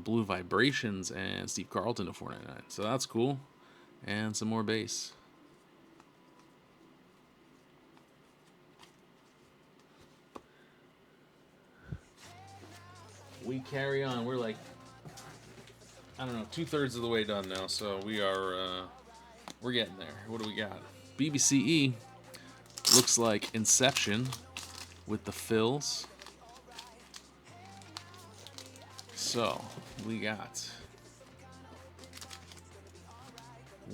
Blue Vibrations. And Steve Carlton to 499. So that's cool. And some more base. We carry on. We're like, I don't know, 2/3 of the way done now. So we are, we're getting there. What do we got? BBCE looks like Inception with the fills. So we got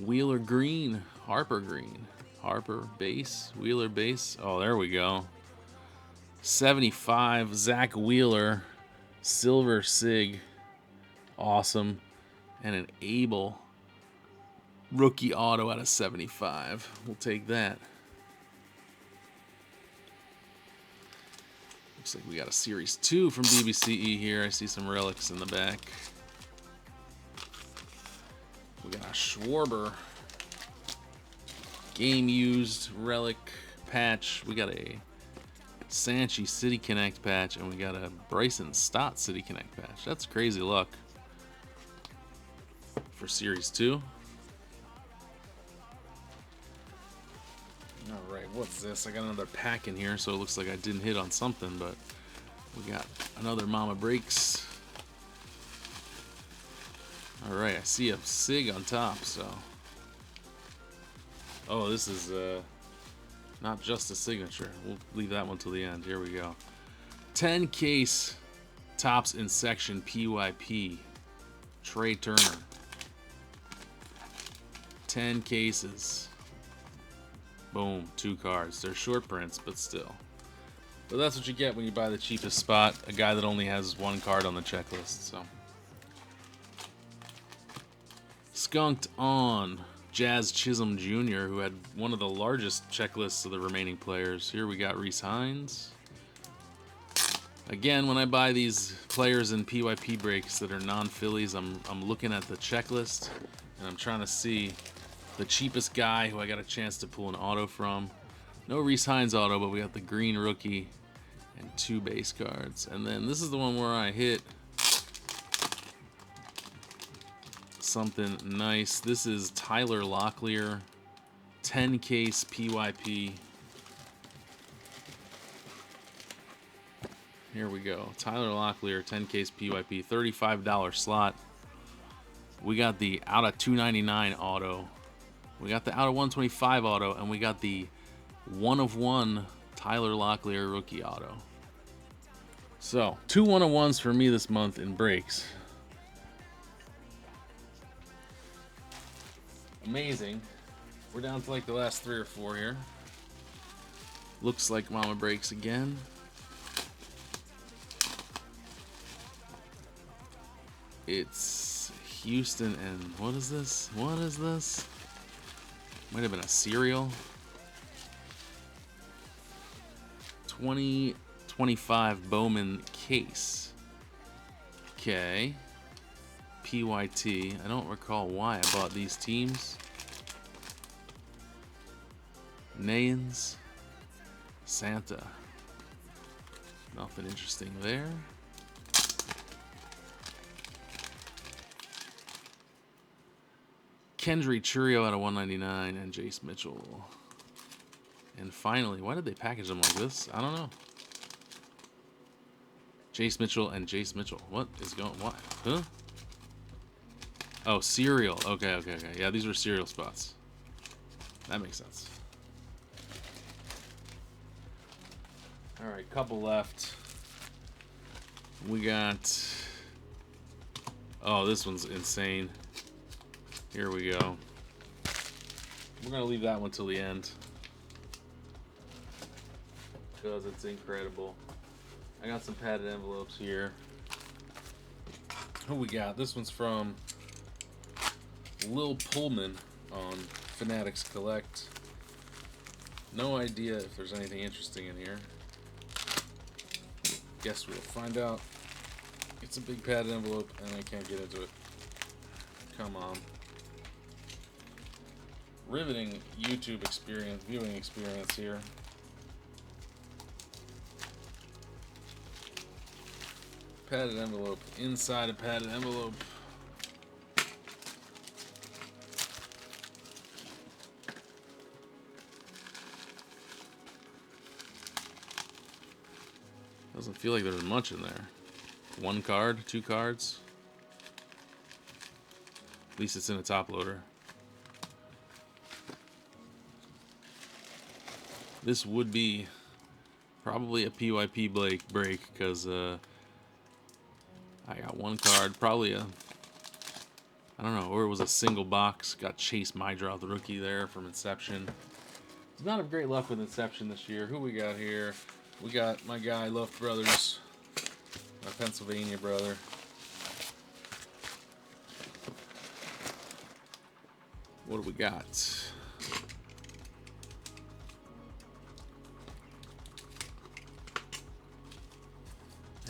Wheeler Green, Harper Green, Harper base, Wheeler base. Oh, there we go. 75, Zach Wheeler. Silver Sig, awesome, and an Abel rookie auto out of 75. We'll take that. Looks like we got a Series 2 from DBCE here. I see some relics in the back. We got a Schwarber game used relic patch. We got a Sanchi City Connect patch, and we got a Bryson Stott City Connect patch. That's crazy luck for Series 2. Alright, what's this? I got another pack in here, so it looks like I didn't hit on something, but we got another Mama Breaks. Alright, I see a SIG on top, so. Oh, this is not just a signature. We'll leave that one till the end. Here we go. 10 case Topps in section PYP. Trey Turner. 10 cases. Boom, 2 cards. They're short prints, but still. But that's what you get when you buy the cheapest spot. A guy that only has 1 card on the checklist, so. Skunked on Jazz Chisholm Jr., who had one of the largest checklists of the remaining players. Here we got Rhys Hines. Again, when I buy these players in PYP breaks that are non-Phillies, I'm looking at the checklist, and I'm trying to see the cheapest guy who I got a chance to pull an auto from. No Rhys Hines auto, but we got the green rookie and 2 base cards. And then this is the one where I hit something nice. This is Tyler Locklear, 10 case PYP. Here we go. Tyler Locklear, 10 case PYP, $35 slot. We got the out of 299 auto. We got the out of 125 auto, and we got the 1 of 1 Tyler Locklear rookie auto. So, 2 1-of-1s for me this month in breaks. Amazing. We're down to like the last 3 or 4 here. Looks like Mama Breaks again. It's Houston and what is this? What is this? Might have been a cereal. 2025 Bowman case. Okay. PYT. I don't recall why I bought these teams. Nayans. Santa. Nothing interesting there. Kendry Churio out of 199 and Jace Mitchell. And finally, why did they package them like this? I don't know. Jace Mitchell and Jace Mitchell. What is going? What? Huh? Oh, cereal. Okay. Yeah, these were cereal spots. That makes sense. All right, couple left. We got. Oh, this one's insane. Here we go. We're gonna leave that one till the end because it's incredible. I got some padded envelopes here. Who we got? This one's from Lil Pullman on Fanatics Collect. No idea if there's anything interesting in here. Guess we'll find out. It's a big padded envelope and I can't get into it. Come on. Riveting YouTube experience, viewing experience here. Padded envelope inside a padded envelope. Doesn't feel like there's much in there. 1 card, 2 cards. At least it's in a top loader. This would be probably a PYP break because I got 1 card, probably a, I don't know, or it was a single box. Got Chase Mydroth, the rookie there from Inception. It's not have great luck with Inception this year. Who we got here? We got my guy, Luft Brothers, my Pennsylvania brother. What do we got?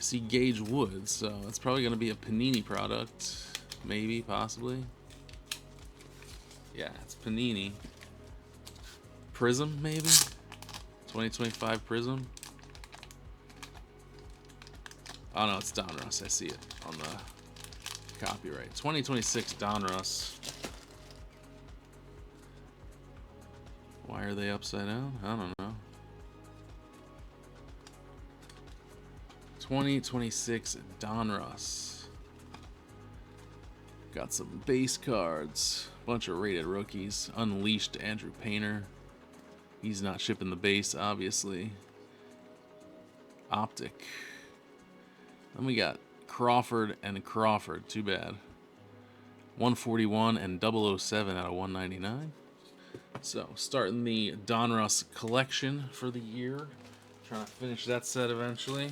I see Gage Wood, so it's probably going to be a Panini product. Maybe, possibly. Yeah, it's Panini. Prism, maybe? 2025 Prism? Oh no, it's Donruss. I see it on the copyright. 2026 Donruss. Why are they upside down? I don't know. 2026 Donruss. Got some base cards. Bunch of rated rookies. Unleashed Andrew Painter. He's not shipping the base, obviously. Optic. Then we got Crawford and Crawford. Too bad. 141 and 007 out of 199. So, starting the Donruss collection for the year. Trying to finish that set eventually.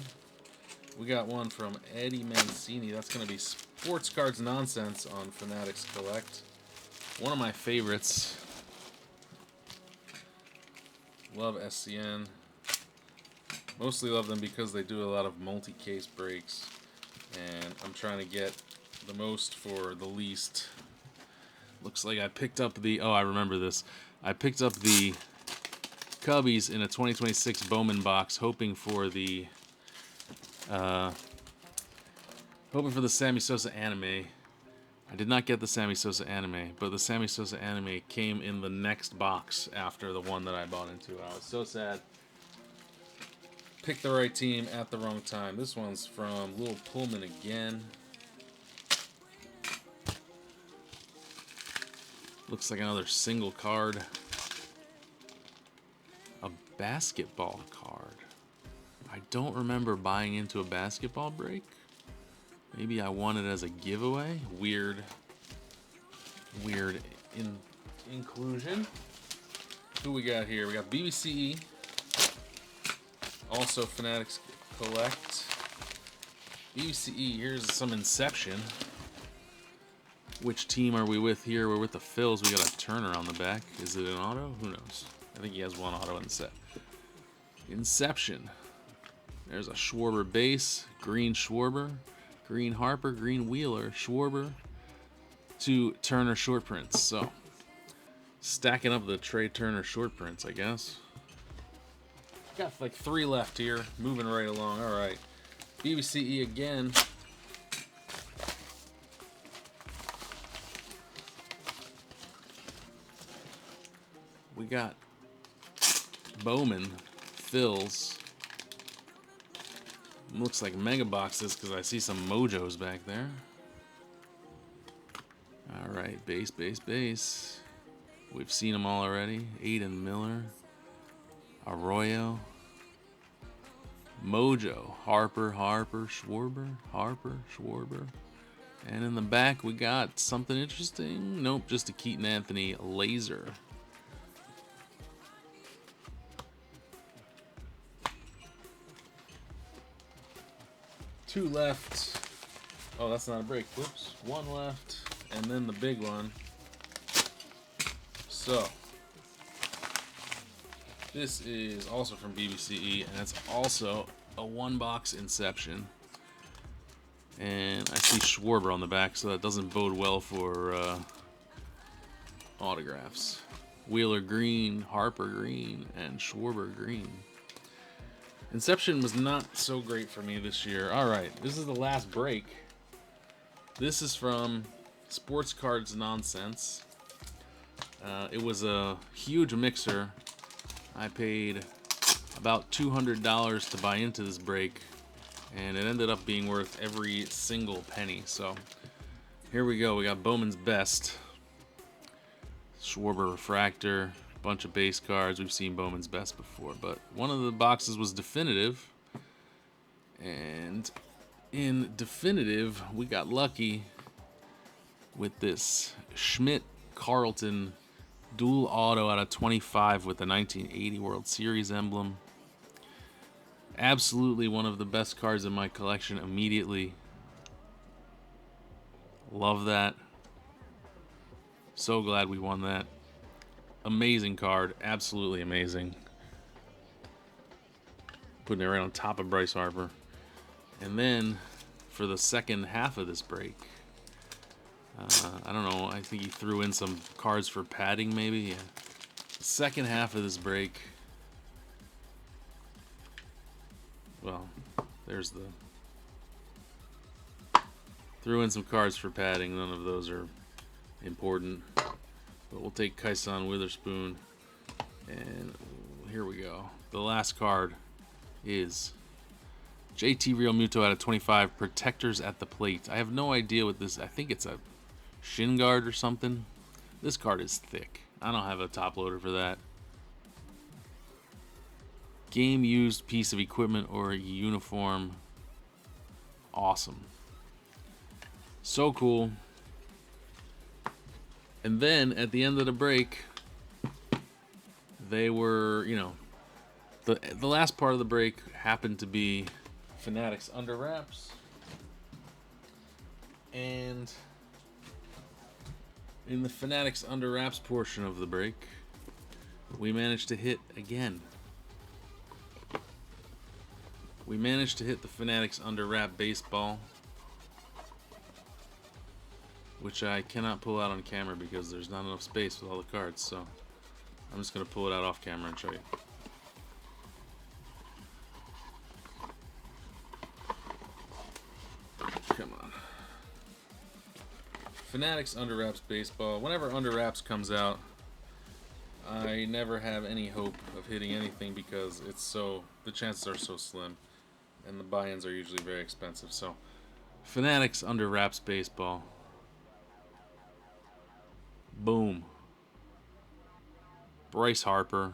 We got one from Eddie Mancini. That's going to be Sports Cards Nonsense on Fanatics Collect. One of my favorites. Love SCN. Mostly love them because they do a lot of multi-case breaks. And I'm trying to get the most for the least. Looks like I picked up the... Oh, I remember this. I picked up the Cubbies in a 2026 Bowman box, hoping for the Sammy Sosa anime. I did not get the Sammy Sosa anime, but the Sammy Sosa anime came in the next box after the one that I bought into. I was so sad. Picked the right team at the wrong time. This one's from Lil Pullman again. Looks like another single card. A basketball card. I don't remember buying into a basketball break. Maybe I won it as a giveaway. Weird inclusion. Who we got here? We got BBCE. Also Fanatics Collect. BBCE, here's some Inception. Which team are we with here? We're with the Phils. We got a Turner on the back. Is it an auto? Who knows? I think he has one auto in the set. Inception. There's a Schwarber base. Green Schwarber. Green Harper. Green Wheeler. Schwarber. 2 Turner short prints. So, stacking up the Trey Turner short prints, I guess. Got like 3 left here. Moving right along. All right. BBCE again. We got Bowman, Phils. Looks like mega boxes because I see some Mojos back there. All right, base. We've seen them all already. Aiden Miller, Arroyo, Mojo, Harper, Schwarber, Schwarber. And in the back, we got something interesting. Nope, just a Keaton Anthony laser. Two left. Oh, that's not a break. Whoops. 1 left. And then the big one. So, this is also from BBCE, and it's also a 1-box Inception. And I see Schwarber on the back, so that doesn't bode well for autographs. Wheeler green, Harper green, and Schwarber green. Inception was not so great for me this year. Alright, this is the last break. This is from Sports Cards Nonsense. It was a huge mixer. I paid about $200 to buy into this break, and it ended up being worth every single penny. So, here we go. We got Bowman's Best. Schwarber Refractor. Bunch of base cards. We've seen Bowman's Best before, but one of the boxes was definitive, and in definitive we got lucky with this Schmidt Carlton dual auto out of 25 with the 1980 World Series emblem. Absolutely one of the best cards in my collection immediately. Love that. So glad we won that. Amazing card, absolutely amazing. Putting it right on top of Bryce Harper. And then for the second half of this break, I don't know, I think he threw in some cards for padding maybe. Yeah. The second half of this break, well, there's the... Threw in some cards for padding. None of those are important. But we'll take Kaisan Witherspoon. And here we go. The last card is JT Realmuto out of 25. Protectors at the plate. I have no idea what this... I think it's a shin guard or something. This card is thick. I don't have a top loader for that. Game used piece of equipment or uniform. Awesome. So cool. And then at the end of the break, they were, you know, the last part of the break happened to be Fanatics Under Wraps. And in the Fanatics Under Wraps portion of the break, we managed to hit again. We managed to hit the Fanatics Under Wrap baseball, which I cannot pull out on camera because there's not enough space with all the cards, so I'm just going to pull it out off camera and show you. Come on. Fanatics Under Wraps baseball. Whenever Under Wraps comes out, I never have any hope of hitting anything because the chances are so slim, and the buy-ins are usually very expensive. So, Fanatics Under Wraps baseball. Boom. Bryce Harper,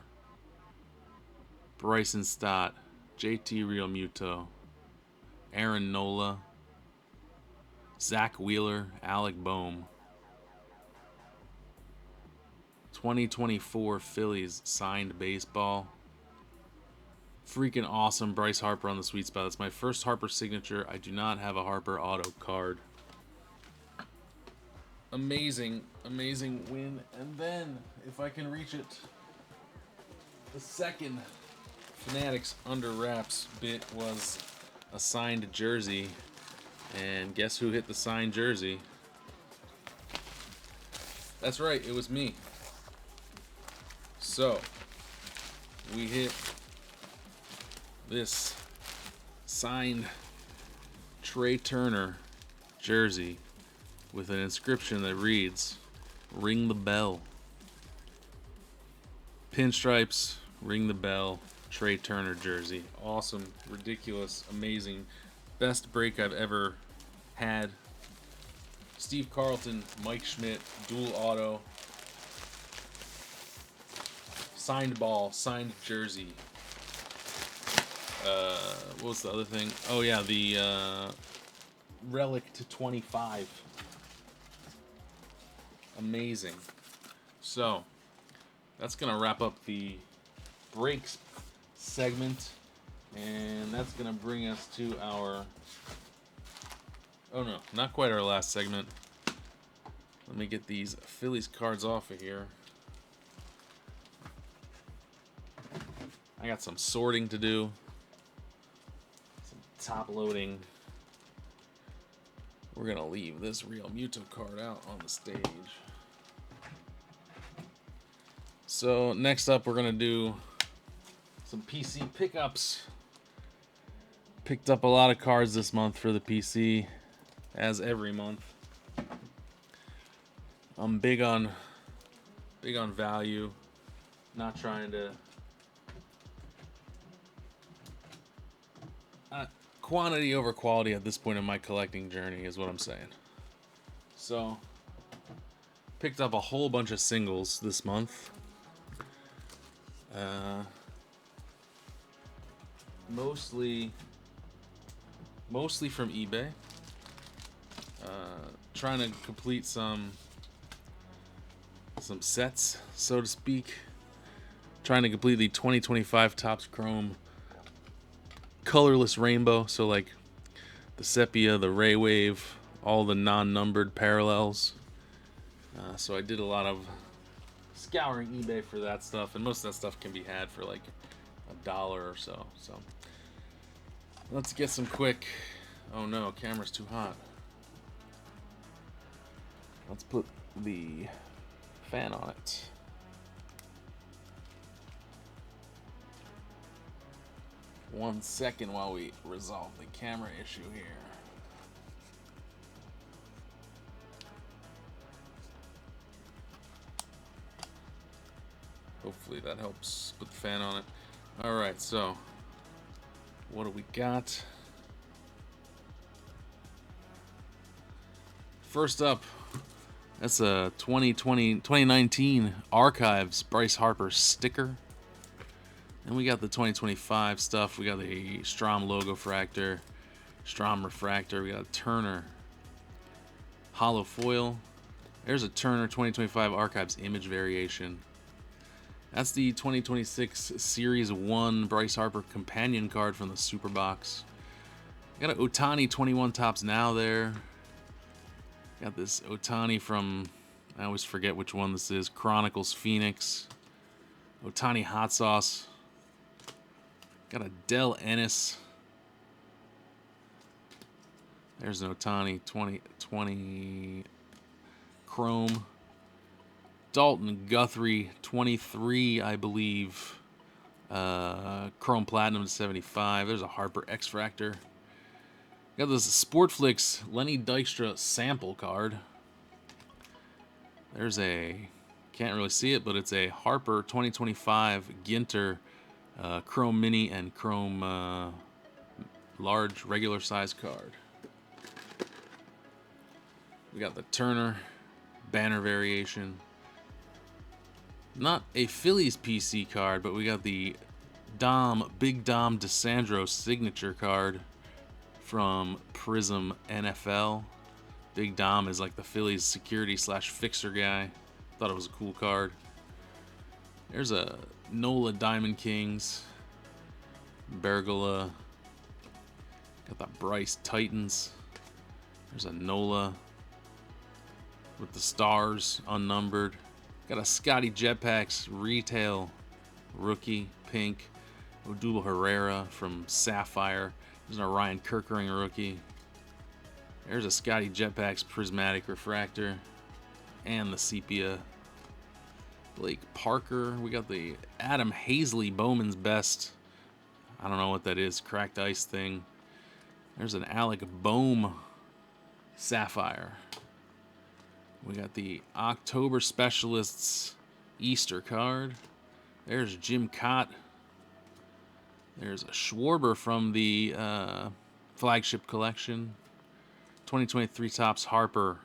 Bryson Stott, JT Realmuto, Aaron Nola, Zach Wheeler, Alec Boehm. 2024 Phillies signed baseball. Freaking awesome. Bryce Harper on the sweet spot. That's my first Harper signature. I do not have a Harper auto card. Amazing, amazing win. And then, if I can reach it, the second Fanatics Under Wraps bit was a signed jersey. And guess who hit the signed jersey? That's right, it was me. So, we hit this signed Trey Turner jersey with an inscription that reads, "Ring the bell." Pinstripes, ring the bell, Trey Turner jersey. Awesome, ridiculous, amazing. Best break I've ever had. Steve Carlton, Mike Schmidt, dual auto. Signed ball, signed jersey. What was the other thing? Oh yeah, the relic to 25. Amazing. So, that's going to wrap up the breaks segment. And that's going to bring us to our... Oh no, not quite our last segment. Let me get these Phillies cards off of here. I got some sorting to do. Some top loading. We're going to leave this Realmuto card out on the stage. So next up, we're going to do some PC pickups. Picked up a lot of cards this month for the PC, as every month. I'm big on value, not trying to quantity over quality at this point in my collecting journey is what I'm saying. So, picked up a whole bunch of singles this month. Mostly from eBay. Trying to complete some sets, so to speak. Trying to complete the 2025 Topps Chrome colorless rainbow, so like the sepia, the ray wave, all the non-numbered parallels. So I did a lot of scouring eBay for that stuff, and most of that stuff can be had for like $1 or so. So Let's get some quick. Oh no, camera's too hot. Let's put the fan on it. One second while we resolve the camera issue here. Hopefully that helps. Put the fan on it. Alright, so what do we got? First up, that's a 2019 Archives Bryce Harper sticker. And we got the 2025 stuff. We got the Strom logo fractor, Strom refractor. We got a Turner hollow foil. There's a Turner 2025 Archives image variation. That's the 2026 Series 1 Bryce Harper companion card from the Super Box. Got an Ohtani 21 Topps Now there. Got this Ohtani from, I always forget which one this is, Chronicles Phoenix. Ohtani Hot Sauce. Got a Del Ennis. There's an Ohtani 2020 Chrome. Dalton Guthrie 23, I believe. Chrome Platinum to 75. There's a Harper X-Fractor. Got this Sportflix Lenny Dykstra sample card. There's a, can't really see it, but it's a Harper 2025 Ginter Chrome Mini and Chrome large regular size card. We got the Turner banner variation. Not a Phillies PC card, but we got the Big Dom DeSandro signature card from Prism NFL. Big Dom is like the Phillies security / fixer guy. Thought it was a cool card. There's a Nola Diamond Kings. Bergola. Got the Bryce Titans. There's a Nola with the stars unnumbered. Got a Scotty Jetpacks retail rookie pink. Odubel Herrera from Sapphire. There's an Orion Kerkering rookie. There's a Scotty Jetpacks prismatic refractor. And the sepia. Blake Parker. We got the Adam Hazley Bowman's Best. I don't know what that is. Cracked ice thing. There's an Alec Boehm Sapphire. We got the October Specialists Easter card. There's Jim Cott. There's a Schwarber from the flagship collection. 2023 Topps Harper.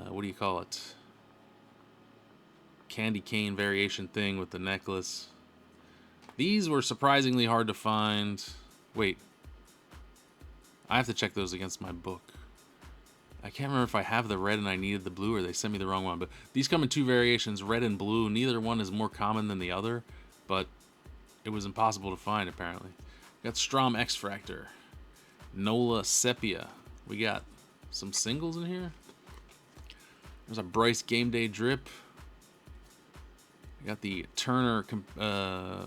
What do you call it? Candy cane variation thing with the necklace. These were surprisingly hard to find. Wait. I have to check those against my book. I can't remember if I have the red and I needed the blue or they sent me the wrong one. But these come in two variations, red and blue. Neither one is more common than the other. But it was impossible to find, apparently. We got Strom X-Fractor. Nola Sepia. We got some singles in here. There's a Bryce Game Day Drip. We got the Turner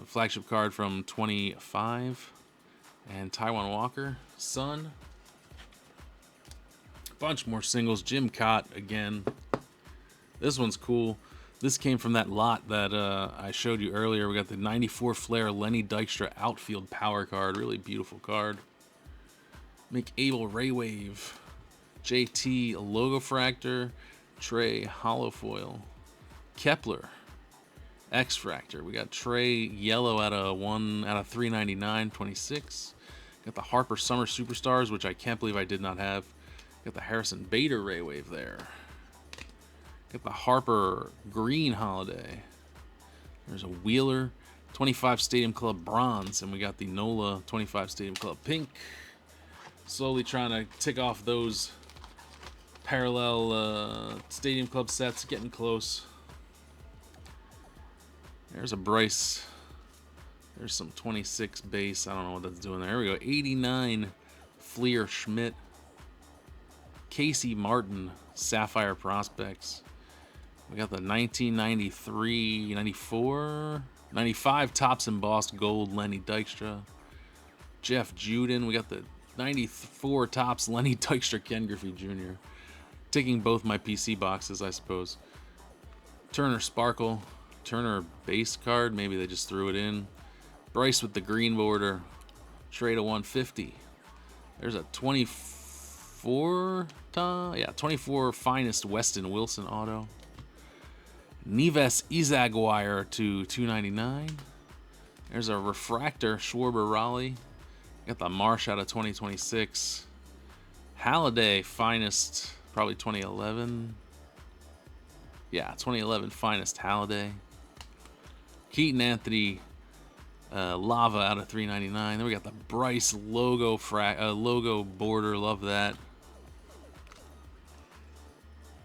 flagship card from 25. And Taiwan Walker. Sun. Bunch more singles. Jim Cott again. This one's cool. This came from that lot that I showed you earlier. We got the 94 Flair Lenny Dykstra outfield power card. Really beautiful card. McAbel Raywave. JT Logo Fractor. Trey Hollow Foil. Kepler X-Fractor. We got Trey Yellow out of 399, 26. Got the Harper Summer Superstars, which I can't believe I did not have. Got the Harrison Bader Raywave there. Got the Harper Green Holiday. There's a Wheeler 25 Stadium Club Bronze. And we got the Nola 25 Stadium Club Pink. Slowly trying to tick off those parallel Stadium Club sets. Getting close. There's a Bryce. There's some 26 base. I don't know what that's doing there. Here we go. 89 Fleer Schmidt. Casey Martin Sapphire Prospects. We got the 1993, 94, 95 Topps Embossed Gold Lenny Dykstra. Jeff Juden. We got the 94 tops Lenny Dykstra, Ken Griffey Jr. Taking both my PC boxes, I suppose. Turner Sparkle. Turner base card. Maybe they just threw it in. Bryce with the green border. Trade a 150. There's a 24 finest Weston Wilson auto. Neves Izaguirre to 299. There's a refractor Schwarber Raleigh. Got the Marsh out of 2026. Halladay finest, probably 2011. Yeah, 2011 finest Halladay. Keaton Anthony Lava out of 399. Then we got the Bryce logo logo border. Love that.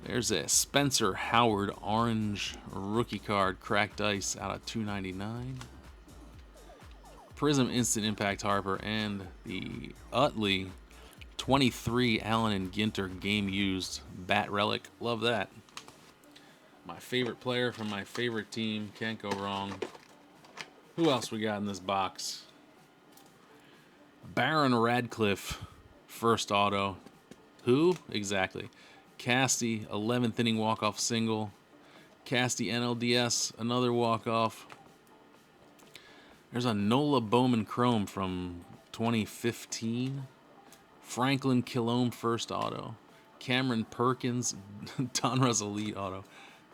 There's a Spencer Howard orange rookie card, cracked ice out of 299. Prism Instant Impact Harper and the Utley 23 Allen and Ginter game used bat relic. Love that. My favorite player from my favorite team. Can't go wrong. Who else we got in this box? Baron Radcliffe, first auto. Who? Exactly. Casty, 11th inning walk-off single. Casty NLDS, another walk-off. There's a Nola Bowman Chrome from 2015. Franklin Kilome, first auto. Cameron Perkins, Donruss Elite auto.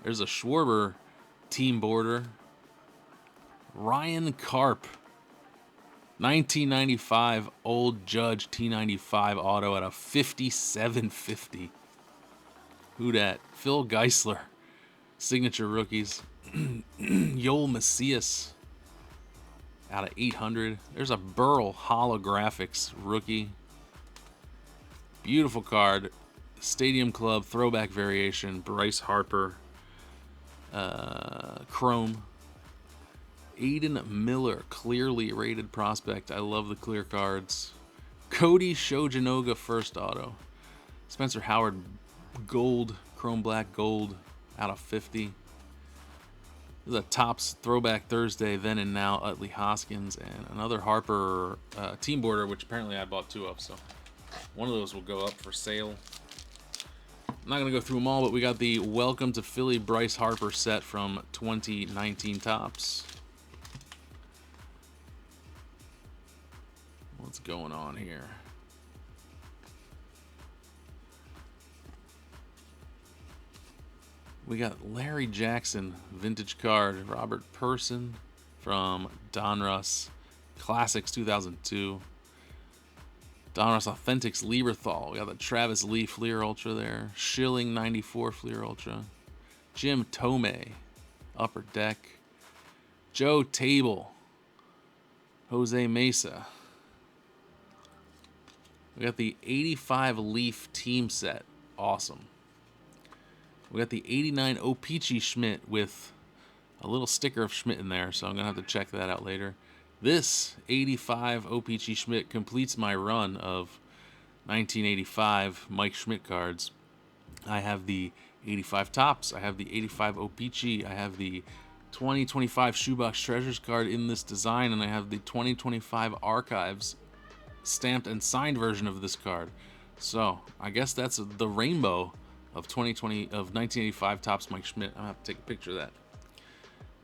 There's a Schwarber team border. Ryan Karp, 1995 Old Judge T95 auto at a 57.50. Who dat? Phil Geisler, signature rookies. Yoel Macias out of 800. There's a Burl holographics rookie. Beautiful card. Stadium Club throwback variation. Bryce Harper chrome. Aiden Miller, clearly rated prospect. I love the clear cards. Cody Shojanoga, first auto. Spencer Howard, gold, chrome black gold, out of 50. This is a Topps Throwback Thursday, then and now, Utley Hoskins, and another Harper team border, which apparently I bought 2 of, so one of those will go up for sale. I'm not going to go through them all, but we got the Welcome to Philly Bryce Harper set from 2019 Topps. What's going on here? We got Larry Jackson, vintage card. Robert Person from Donruss Classics 2002. Donruss Authentics Lieberthal. We got the Travis Lee Fleer Ultra there. Schilling 94 Fleer Ultra. Jim Tomei, Upper Deck. Joe Table. Jose Mesa. We got the 85 Leaf team set. Awesome. We got the 89 O-Pee-Chee Schmidt with a little sticker of Schmidt in there, so I'm going to have to check that out later. This 85 O-Pee-Chee Schmidt completes my run of 1985 Mike Schmidt cards. I have the 85 Topps. I have the 85 O-Pee-Chee. I have the 2025 Shoebox Treasures card in this design, and I have the 2025 Archives stamped and signed version of this card. So I guess that's the rainbow of 1985 Topps Mike Schmidt. I'm gonna have to take a picture of that.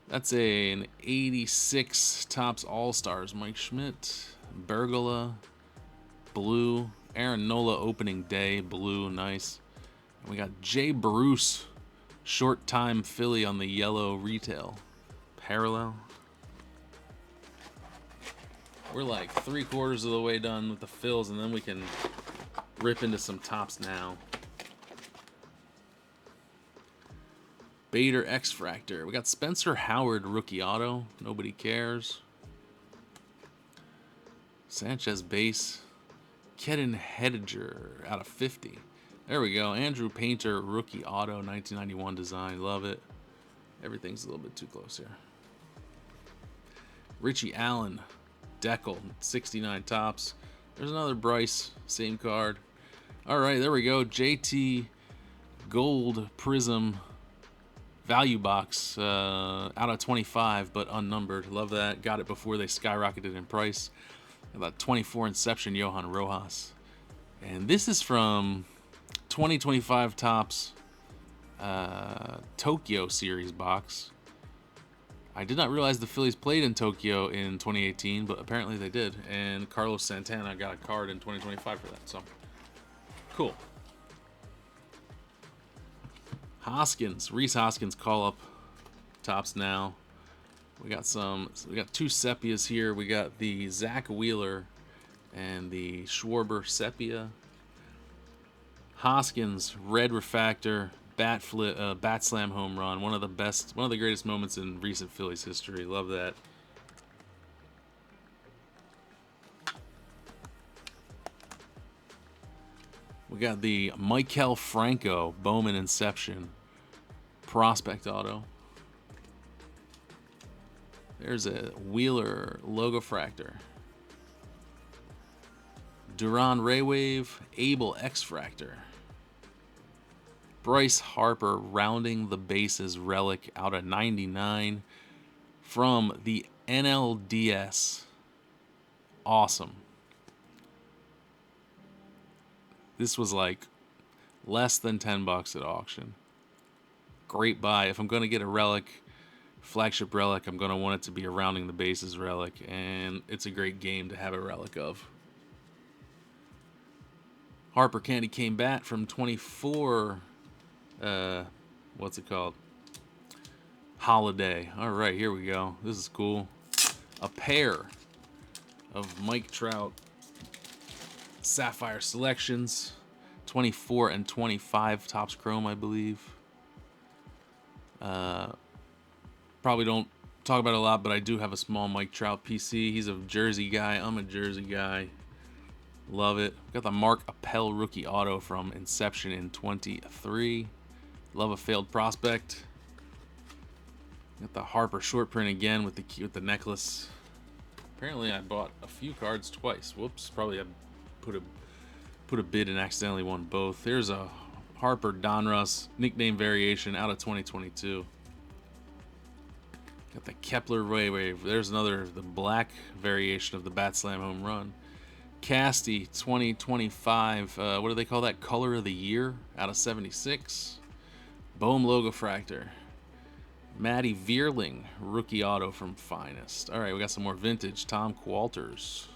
That's an 86 Topps All-Stars Mike Schmidt. Bergola, blue. Aaron Nola opening day, blue, nice. And we got Jay Bruce, short time Philly on the yellow retail. Parallel. We're like 3/4 of the way done with the fills, and then we can rip into some Topps now. Bader X-Fractor. We got Spencer Howard rookie auto. Nobody cares. Sanchez base. Kedon Hediger out of 50. There we go. Andrew Painter rookie auto, 1991 design. Love it. Everything's a little bit too close here. Richie Allen. Deckel. 69 Topps. There's another Bryce. Same card. All right, there we go. JT Gold Prism value box out of 25, but unnumbered. Love that. Got it before they skyrocketed in price. Got that 24 Inception Johan Rojas. And this is from 2025 Topps Tokyo Series box. I did not realize the Phillies played in Tokyo in 2018, but apparently they did. And Carlos Santana got a card in 2025 for that. So, cool. Hoskins, Rhys Hoskins call up Topps now. We got two Sepias here. We got the Zach Wheeler and the Schwarber Sepia. Hoskins, red refractor, bat slam home run. One of the greatest moments in recent Phillies history. Love that. We got the Maikel Franco Bowman Inception prospect auto. There's a Wheeler Logofractor. Duran Raywave Abel X-Fractor. Bryce Harper rounding the bases relic out of 99 from the NLDS. Awesome. This was like less than $10 at auction. Great buy. If I'm going to get a relic, flagship relic, I'm going to want it to be a rounding the bases relic, and it's a great game to have a relic of. Harper Candy Cane Bat from 24, what's it called? Holiday. All right, here we go. This is cool. A pair of Mike Trout Sapphire Selections, 24 and 25 Topps Chrome, I believe. Probably don't talk about it a lot, but I do have a small Mike Trout PC. He's a Jersey guy. I'm a Jersey guy. Love it. Got the Mark Appel rookie auto from Inception in 23. Love a failed prospect. Got the Harper short print again with the necklace. Apparently I bought a few cards twice. Whoops. Probably I put a bid and accidentally won both. There's a Harper Donruss nickname variation out of 2022. Got the Kepler Raywave. There's the black variation of the Bat Slam home run. Casty 2025, what do they call that? Color of the Year out of 76. Bohm Logofractor. Matty Vierling, rookie auto from Finest. All right, we got some more vintage. Tom Qualters.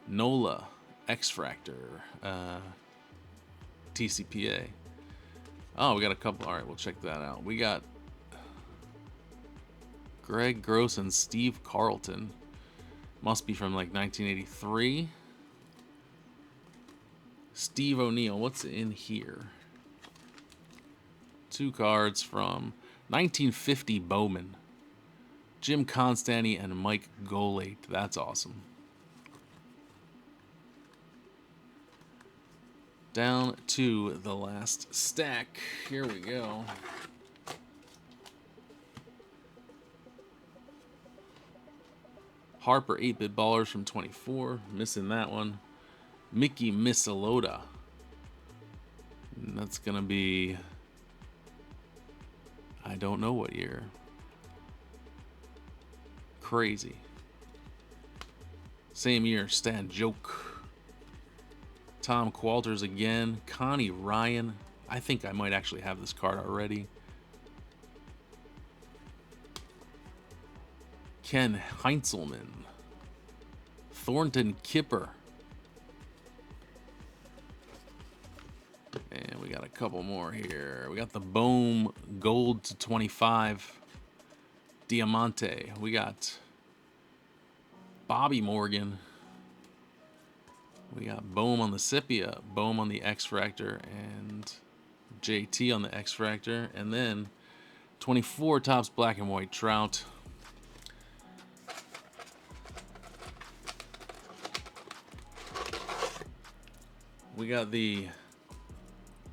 Nola, X-Fractor. TCPA. Oh, we got a couple. All right, we'll check that out. We got Greg Gross and Steve Carlton. Must be from like 1983. Steve O'Neill, what's in here? Two cards from 1950 Bowman. Jim Constanti and Mike Golate. That's awesome. Down to the last stack. Here we go. Harper 8-bit ballers from 24. Missing that one. Mickey Missalota. That's going to be... I don't know what year. Crazy. Same year, Stan Joke. Tom Qualters again. Connie Ryan. I think I might actually have this card already. Ken Heinzelman. Thornton Kipper. And we got a couple more here. We got the Bohm Gold to 25. Diamante. We got Bobby Morgan. We got Bohm on the Sepia, Bohm on the X-Fractor, and JT on the X-Fractor. And then 24 Topps Black and White Trout. We got the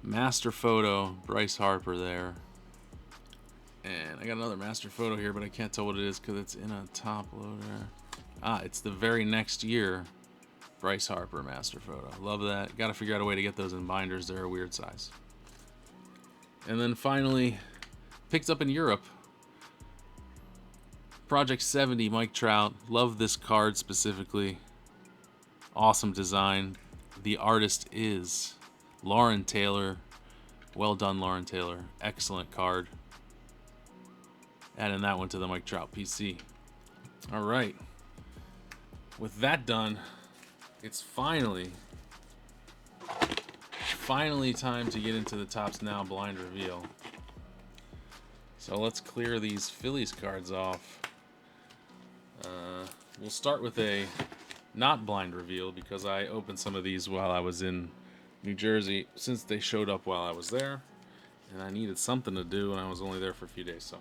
Master Photo Bryce Harper there. And I got another Master Photo here, but I can't tell what it is because it's in a top loader. Ah, it's the very next year Bryce Harper Master Photo. Love that. Got to figure out a way to get those in binders. They're a weird size. And then finally, picked up in Europe. Project 70, Mike Trout. Love this card specifically. Awesome design. The artist is Lauren Taylor. Well done, Lauren Taylor. Excellent card. Adding that one to the Mike Trout PC. All right. With that done, it's finally time to get into the Topps Now blind reveal. So let's clear these Phillies cards off. We'll start with a not blind reveal because I opened some of these while I was in New Jersey since they showed up while I was there. And I needed something to do and I was only there for a few days, so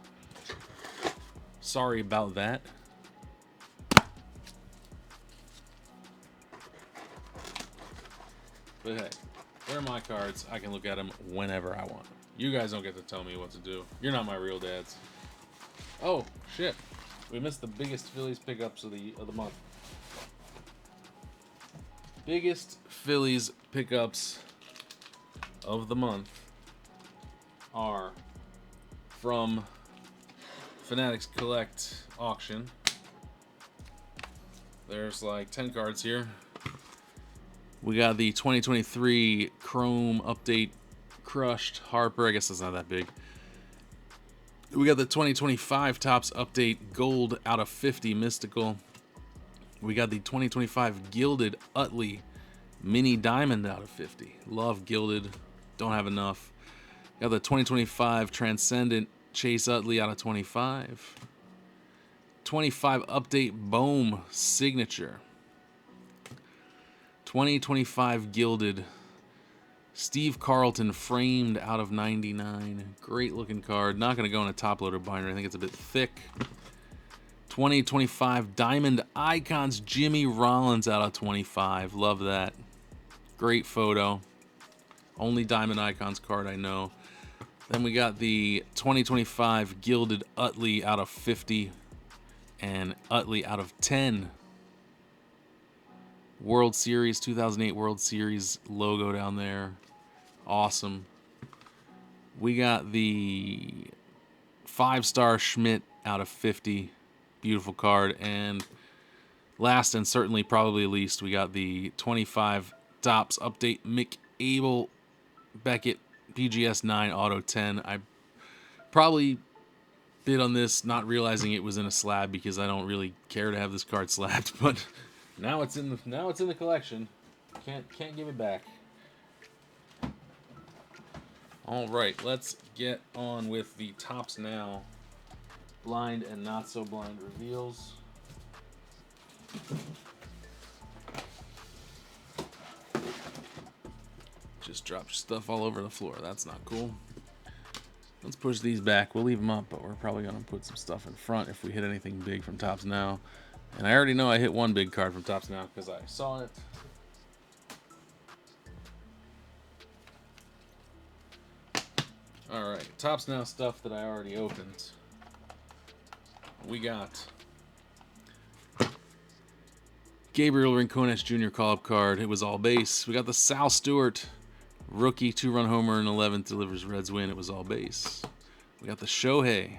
sorry about that. But hey, they're my cards. I can look at them whenever I want. You guys don't get to tell me what to do. You're not my real dads. Oh, shit. We missed the biggest Phillies pickups of the month. Biggest Phillies pickups of the month are from Fanatics Collect auction. There's like 10 cards here. We got the 2023 Chrome Update Crushed Harper. I guess that's not that big. We got the 2025 Topps Update Gold out of 50 Mystical. We got the 2025 Gilded Utley Mini Diamond out of 50. Love Gilded. Don't have enough. Got the 2025 Transcendent Chase Utley out of 25. 25 Update Bohm Signature. 2025 Gilded Steve Carlton framed out of 99. Great looking card. Not going to go in a top loader binder. I think it's a bit thick. 2025 Diamond Icons Jimmy Rollins out of 25. Love that. Great photo. Only Diamond Icons card I know. Then we got the 2025 Gilded Utley out of 50 and Utley out of 10. World Series, 2008 World Series logo down there. Awesome. We got the 5-star Schmidt out of 50. Beautiful card. And last and certainly probably least, we got the 25 Topps Update Mick Abel Beckett PGS 9 Auto 10. I probably bid on this not realizing it was in a slab because I don't really care to have this card slabbed, but now it's in the collection. Can't give it back. All right, let's get on with the Topps Now blind and not so blind reveals. Just dropped stuff all over the floor. That's not cool. Let's push these back. We'll leave them up, but we're probably going to put some stuff in front if we hit anything big from Topps Now. And I already know I hit one big card from Topps Now because I saw it. Alright, Topps Now stuff that I already opened. We got Gabriel Rincones Jr. call-up card. It was all base. We got the Sal Stewart rookie 2-run homer in 11th delivers Reds win. It was all base. We got the Shohei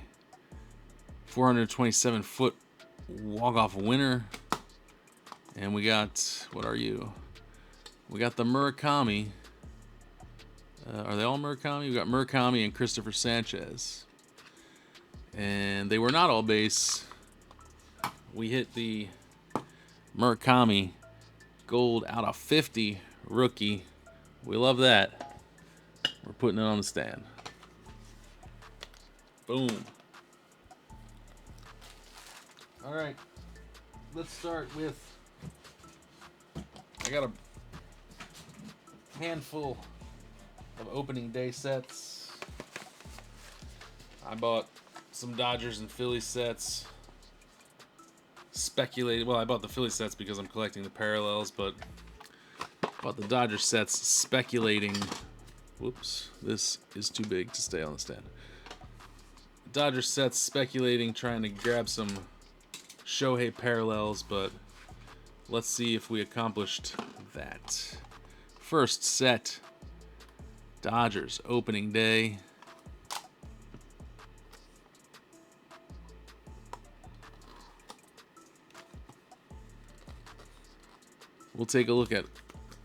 427-foot walk-off winner. And we got, what are you? We got the Murakami. Are they all Murakami? We got Murakami and Christopher Sanchez. And they were not all base. We hit the Murakami gold out of 50 rookie. We love that. We're putting it on the stand. Boom. All right. Let's start with, I got a handful of opening day sets. I bought some Dodgers and Phillies sets. Speculated. Well, I bought the Phillies sets because I'm collecting the parallels, but bought the Dodgers sets speculating. Whoops, this is too big to stay on the stand. Dodgers sets speculating, trying to grab some Shohei parallels, but let's see if we accomplished that. First set, Dodgers opening day. we'll take a look at,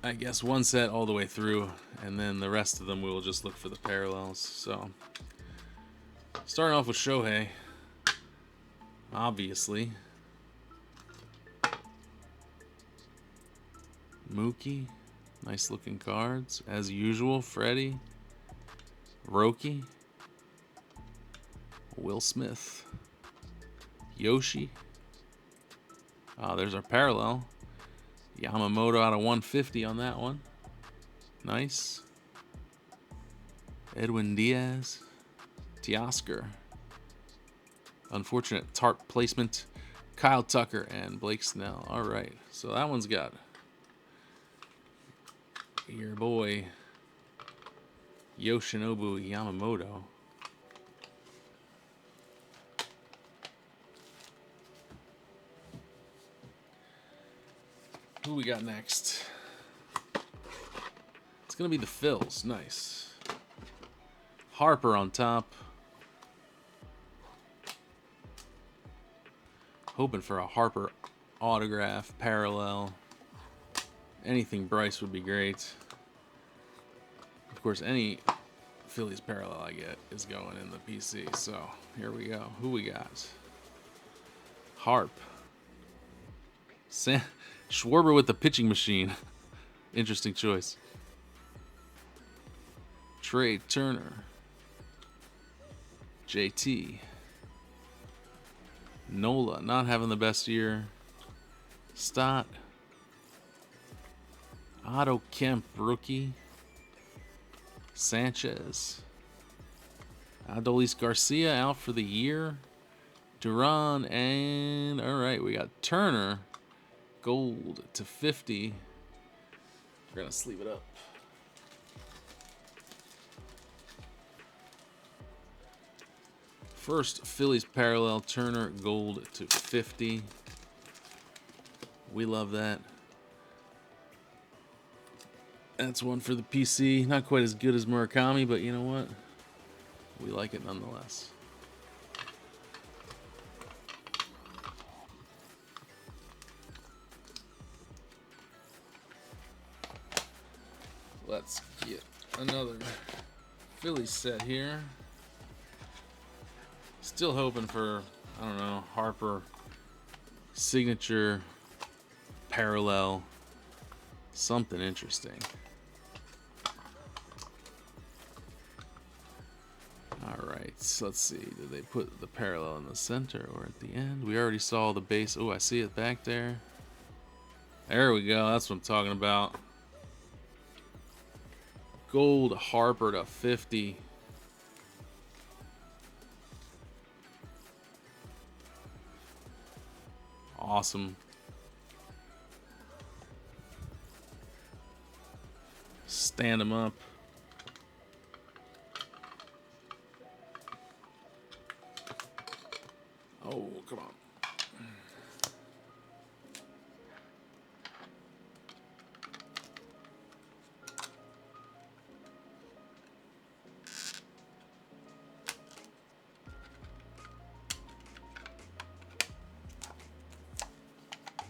I guess, one set all the way through, and then the rest of them we will just look for the parallels. So, starting off with Shohei, obviously. Mookie, nice looking cards. As usual, Freddie, Roki, Will Smith, Yoshi. There's our parallel. Yamamoto out of 150 on that one. Nice. Edwin Diaz, Teoscar. Unfortunate tarp placement. Kyle Tucker and Blake Snell. All right, so that one's got your boy Yoshinobu Yamamoto. Who we got next? It's gonna be the Phils. Nice. Harper on top. Hoping for a Harper autograph, parallel. Anything Bryce would be great. Of course, any Phillies parallel I get is going in the PC. So here we go. Who we got? Harp. Schwarber with the pitching machine. Interesting choice. Trey Turner. JT. Nola not having the best year. Stott. Otto Kemp rookie. Sanchez. Adolis Garcia out for the year. Duran, and alright, we got Turner. Gold to 50. We're gonna sleeve it up. First Phillies parallel, Turner gold to 50. We love that. That's one for the PC. Not quite as good as Murakami, but you know what? We like it nonetheless. Let's get another Philly set here. Still hoping for, I don't know, Harper signature parallel, something interesting. All right, so let's see. Did they put the parallel in the center or at the end? We already saw the base. Oh, I see it back there. There we go. That's what I'm talking about. Gold Harper to 50. Awesome. Stand him up. Oh, come on.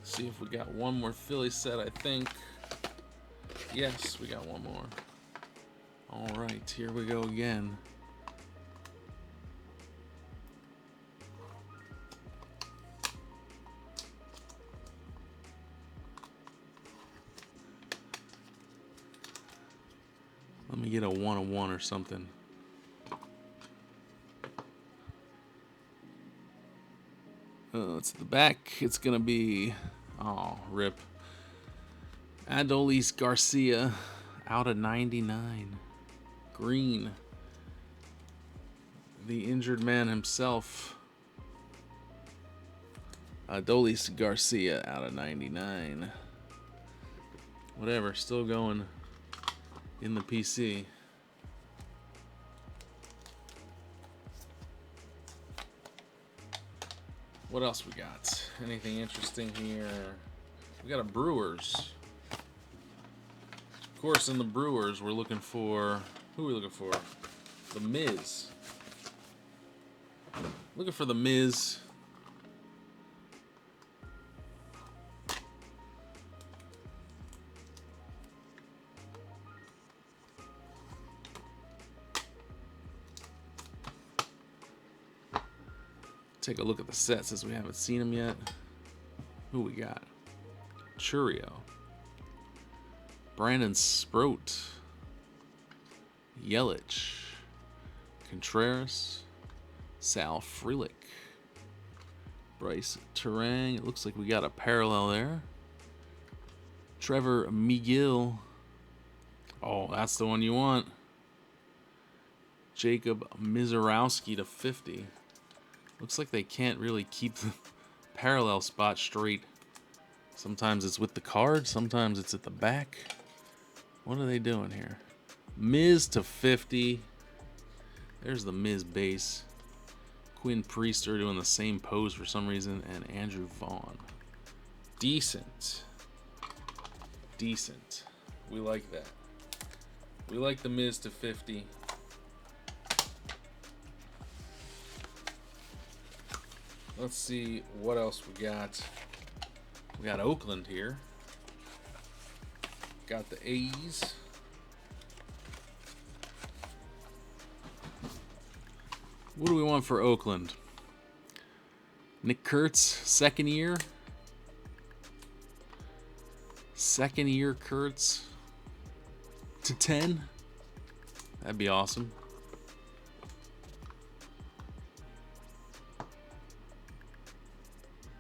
See if we got one more Philly set, I think. Yes, we got one more. All right, here we go again. Let me get a 1-of-1 or something. It's the back. It's going to be... Oh, rip. Adolis Garcia out of 99. Green. The injured man himself. Adolis Garcia out of 99. Whatever, still going in the PC. What else we got? Anything interesting here? We got a Brewers. Of course, in the Brewers, we're looking for... Who are we looking for? The Miz. Looking for the Miz. Take a look at the set since we haven't seen them yet. Who we got? Churio. Brandon Sproat. Yelich. Contreras. Sal Frelick. Bryce Terang. It looks like we got a parallel there. Trevor McGill. Oh, that's the one you want. Jacob Mizorowski to 50. Looks like they can't really keep the parallel spot straight. Sometimes it's with the card, sometimes it's at the back. What are they doing here? Miz to 50. There's the Miz base. Quinn Priester doing the same pose for some reason, and Andrew Vaughn. Decent. Decent. We like that. We like the Miz to 50. Let's see what else we got. We got Oakland here. Got the A's. What do we want for Oakland? Nick Kurtz, second year. Second year Kurtz to 10. That'd be awesome.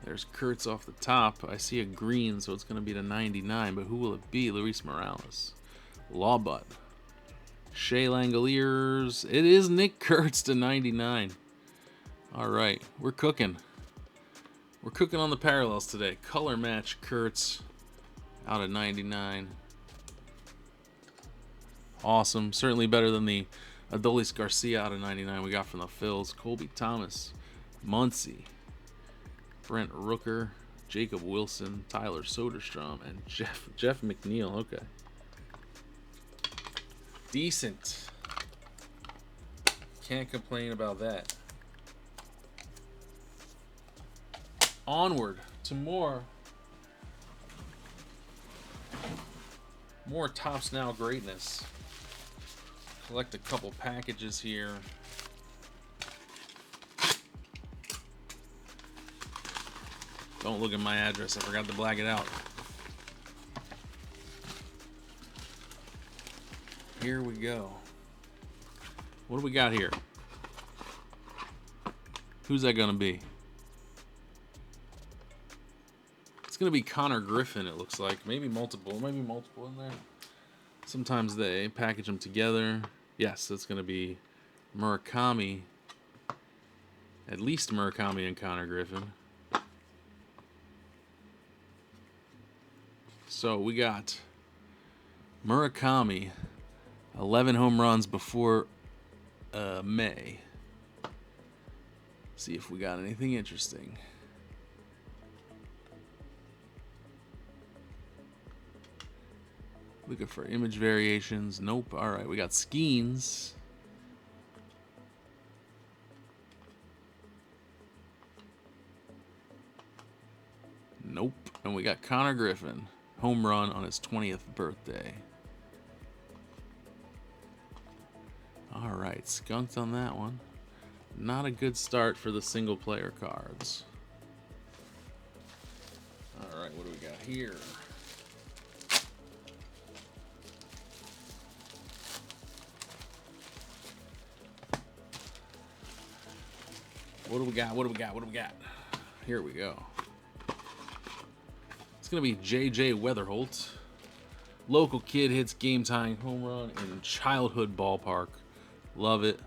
There's Kurtz off the top. I see a green, so it's going to be to 99. But who will it be? Luis Morales. Lawbutt. Shea Langoliers. It is Nick Kurtz to 99. All right. We're cooking. We're cooking on the parallels today. Color match Kurtz out of 99. Awesome. Certainly better than the Adolis Garcia out of 99 we got from the Phils. Colby Thomas. Muncy. Brent Rooker, Jacob Wilson, Tyler Soderstrom, and Jeff McNeil. Okay. Decent. Can't complain about that. Onward to more Topps Now greatness. Collect a couple packages here. Don't look at my address. I forgot to black it out. Here we go. What do we got here? Who's that going to be? It's going to be Connor Griffin, it looks like. Maybe multiple in there. Sometimes they package them together. Yes, that's going to be Murakami. At least Murakami and Connor Griffin. So we got Murakami, 11 home runs before May. See if we got anything interesting. Looking for image variations. Nope. All right, we got Skeens. Nope. And we got Connor Griffin. Home run on his 20th birthday. All right, skunked on that one. Not a good start for the single player cards. All right, what do we got here? What do we got? Here we go. It's going to be J.J. Weatherholt. Local kid hits game-tying home run in childhood ballpark. Love it.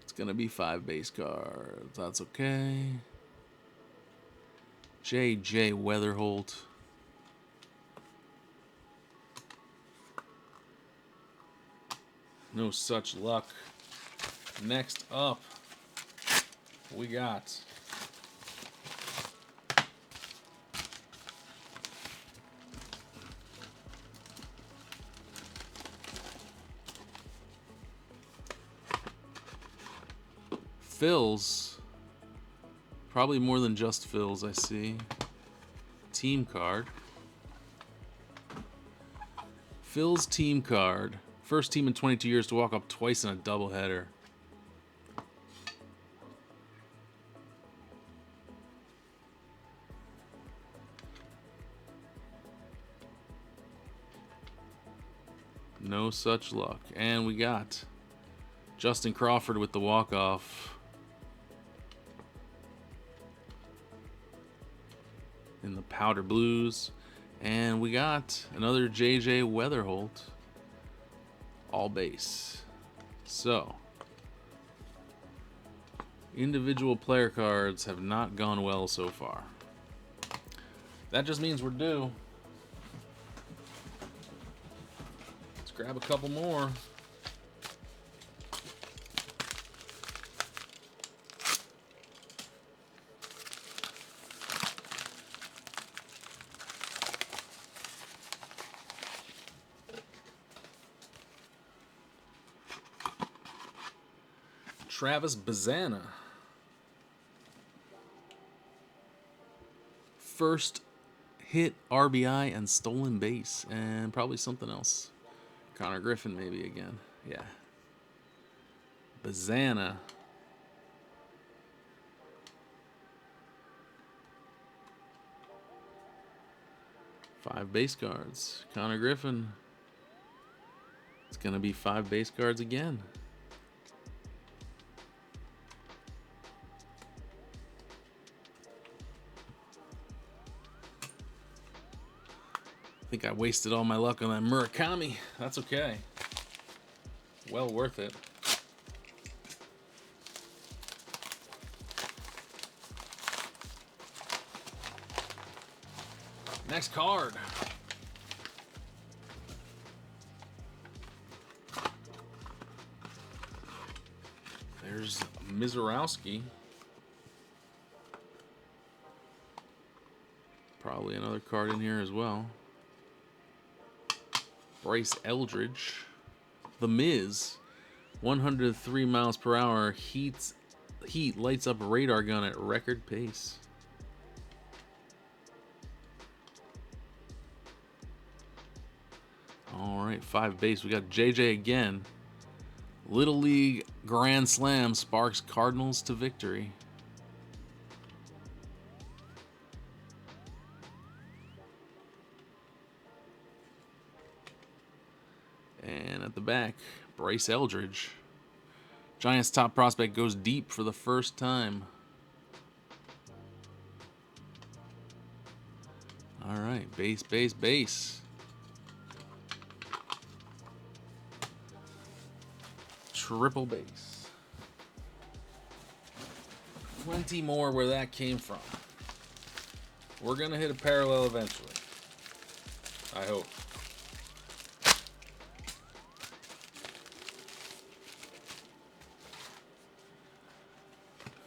It's going to be 5 base cards. That's okay. J.J. Weatherholt. No such luck. Next up, we got Phils. Probably more than just Phils, I see. Team card. Phil's team card. First team in 22 years to walk up twice in a doubleheader. No such luck. And we got Justin Crawford with the walk-off in the powder blues. And we got another JJ Weatherholt all base. So, individual player cards have not gone well so far. That just means we're due. Let's grab a couple more. Travis Bazana. First hit, RBI, and stolen base. And probably something else. Connor Griffin maybe again. Yeah. Bazana. Five base cards. Connor Griffin. It's going to be 5 base cards again. I think I wasted all my luck on that Murakami. That's okay. Well worth it. Next card. There's Mizorowski. Probably another card in here as well. Bryce Eldridge. The Miz. 103 miles per hour. Heat lights up a radar gun at record pace. All right, 5 base. We got JJ again. Little League Grand Slam sparks Cardinals to victory. And at the back, Bryce Eldridge. Giants top prospect goes deep for the first time. All right, base, base, base. Triple base. 20 more where that came from. We're going to hit a parallel eventually. I hope.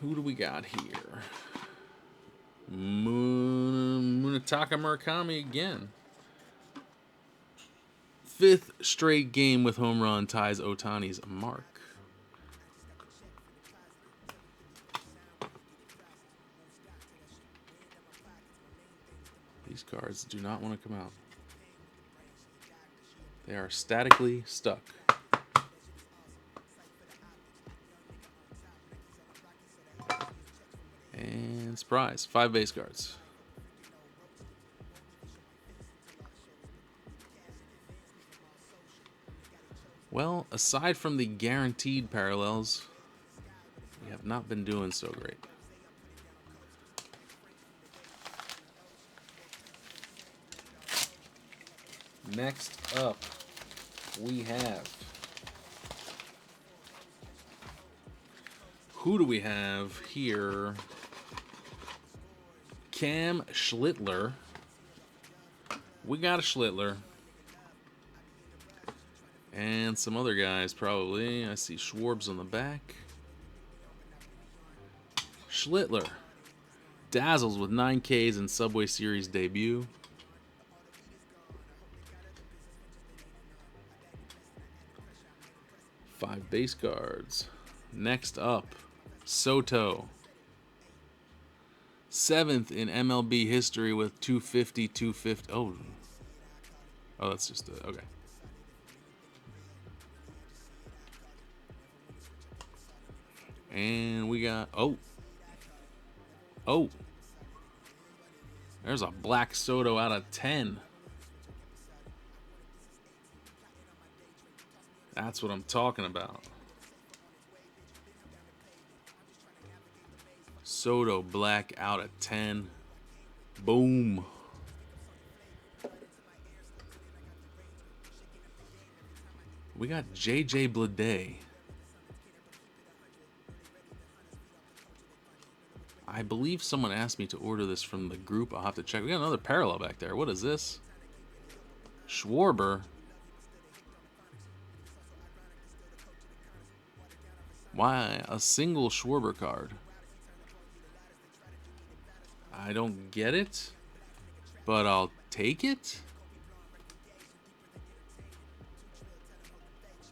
Who do we got here? Munetaka Murakami again. 5th straight game with home run ties Ohtani's mark. These cards do not want to come out. They are statically stuck. And surprise, 5 base cards. Well, aside from the guaranteed parallels, we have not been doing so great. Next up, we have... Who do we have here? Cam Schlittler. We got a Schlittler. And some other guys, probably. I see Schwarbs on the back. Schlittler. Dazzles with 9 Ks in Subway Series debut. Five base cards. Next up, Soto. 7th in MLB history with 250, 250. Oh, that's just a, okay. And we got, there's a black Soto out of 10. That's what I'm talking about. Soto Black out of 10. Boom. We got JJ Bleday. I believe someone asked me to order this from the group. I'll have to check. We got another parallel back there. What is this? Schwarber. Why a single Schwarber card? I don't get it, but I'll take it.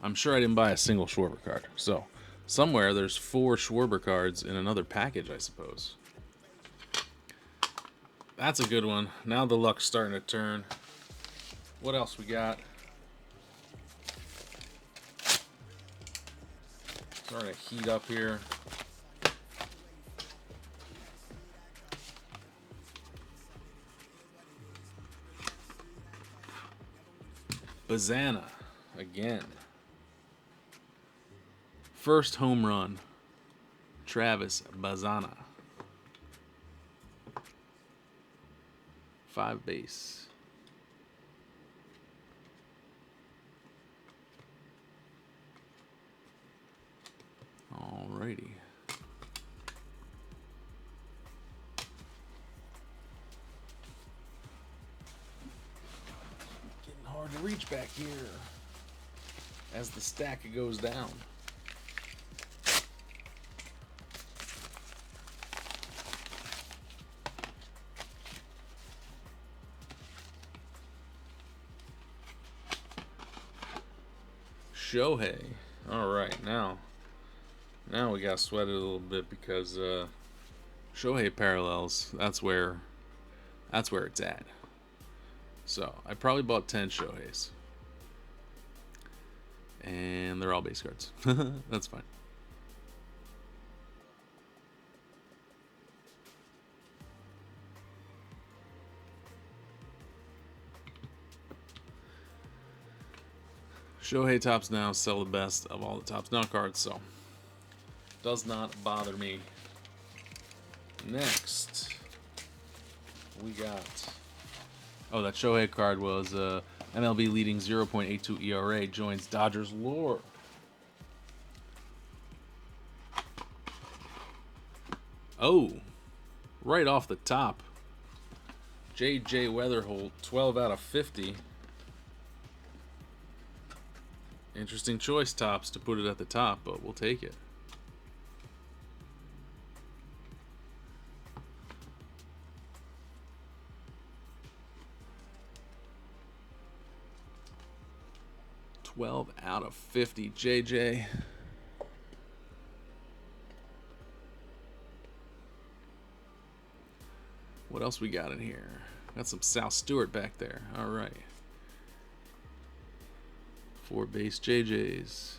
I'm sure I didn't buy a single Schwarber card. So, somewhere there's 4 Schwarber cards in another package, I suppose. That's a good one. Now the luck's starting to turn. What else we got? Starting to heat up here. Bazana again. First home run. Travis Bazana. 5 base. Alrighty. Getting hard to reach back here as the stack goes down. Shohei. All right, now we got sweated a little bit because Shohei parallels. That's where it's at. So I probably bought 10 Shoheis, and they're all base cards. That's fine. Shohei Tops Now sell the best of all the Tops Now cards, so does not bother me. Next, we got... Oh, that Shohei card was MLB leading 0.82 ERA joins Dodgers lore. Oh, right off the top. JJ Weatherholt, 12 out of 50. Interesting choice, Tops, to put it at the top, but we'll take it. $12 out of 50, JJ. What else we got in here? Got some Sal Stewart back there. All right. 4 base JJs.